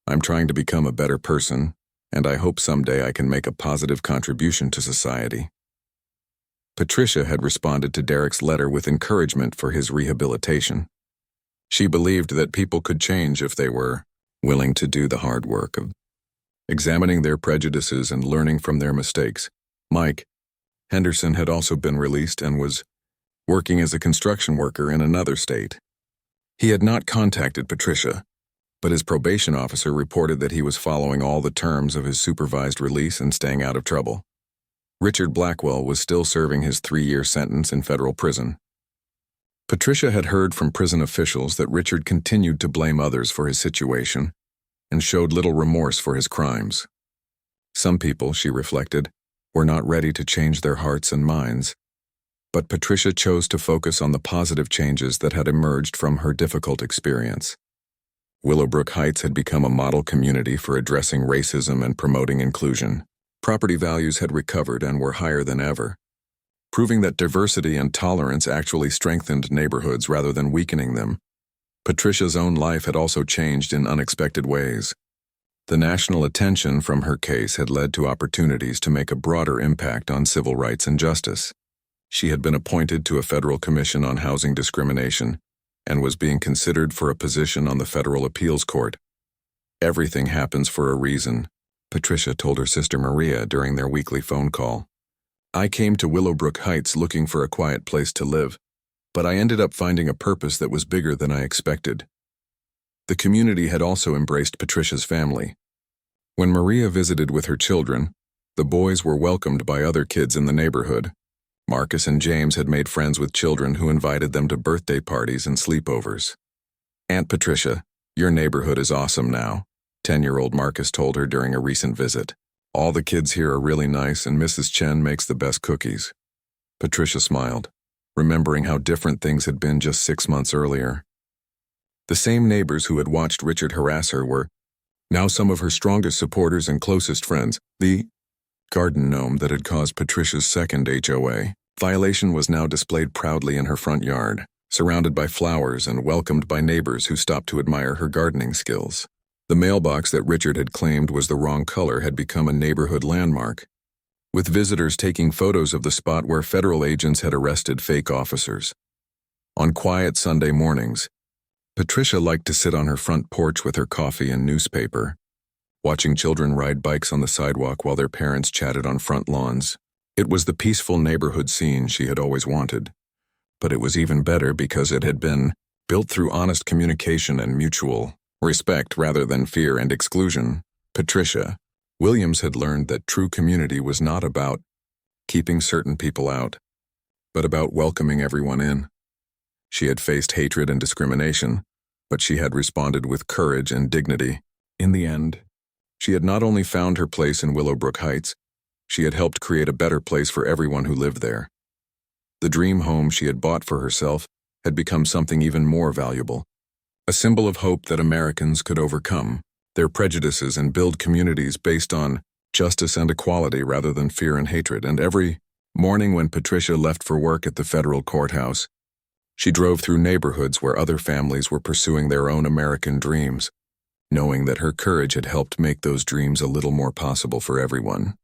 I'm trying to become a better person, and I hope someday I can make a positive contribution to society." Patricia had responded to Derek's letter with encouragement for his rehabilitation. She believed that people could change if they were willing to do the hard work of examining their prejudices and learning from their mistakes. Mike Henderson had also been released and was working as a construction worker in another state. He had not contacted Patricia, but his probation officer reported that he was following all the terms of his supervised release and staying out of trouble. Richard Blackwell was still serving his 3-year sentence in federal prison. Patricia had heard from prison officials that Richard continued to blame others for his situation and showed little remorse for his crimes. Some people, she reflected, were not ready to change their hearts and minds, but Patricia chose to focus on the positive changes that had emerged from her difficult experience. Willowbrook Heights had become a model community for addressing racism and promoting inclusion. Property values had recovered and were higher than ever. proving that diversity and tolerance actually strengthened neighborhoods rather than weakening them. Patricia's own life had also changed in unexpected ways. The national attention from her case had led to opportunities to make a broader impact on civil rights and justice. She had been appointed to a federal commission on housing discrimination and was being considered for a position on the federal appeals court. Everything happens for a reason, Patricia told her sister Maria during their weekly phone call. I came to Willowbrook Heights looking for a quiet place to live, but I ended up finding a purpose that was bigger than I expected. The community had also embraced Patricia's family. When Maria visited with her children, the boys were welcomed by other kids in the neighborhood. Marcus and James had made friends with children who invited them to birthday parties and sleepovers. Aunt Patricia, your neighborhood is awesome now, 10-year-old Marcus told her during a recent visit. All the kids here are really nice and Mrs. Chen makes the best cookies. Patricia smiled, remembering how different things had been just 6 months earlier. The same neighbors who had watched Richard harass her were now some of her strongest supporters and closest friends. The garden gnome that had caused Patricia's second HOA violation was now displayed proudly in her front yard, surrounded by flowers and welcomed by neighbors who stopped to admire her gardening skills. The mailbox that Richard had claimed was the wrong color had become a neighborhood landmark, with visitors taking photos of the spot where federal agents had arrested fake officers. On quiet Sunday mornings, Patricia liked to sit on her front porch with her coffee and newspaper, watching children ride bikes on the sidewalk while their parents chatted on front lawns. It was the peaceful neighborhood scene she had always wanted, but it was even better because it had been built through honest communication and mutual respect rather than fear and exclusion. Patricia Williams had learned that true community was not about keeping certain people out, but about welcoming everyone in. She had faced hatred and discrimination, but she had responded with courage and dignity. In the end, she had not only found her place in Willowbrook Heights, she had helped create a better place for everyone who lived there. The dream home she had bought for herself had become something even more valuable, a symbol of hope that Americans could overcome their prejudices and build communities based on justice and equality rather than fear and hatred. And every morning when Patricia left for work at the federal courthouse, she drove through neighborhoods where other families were pursuing their own American dreams, knowing that her courage had helped make those dreams a little more possible for everyone.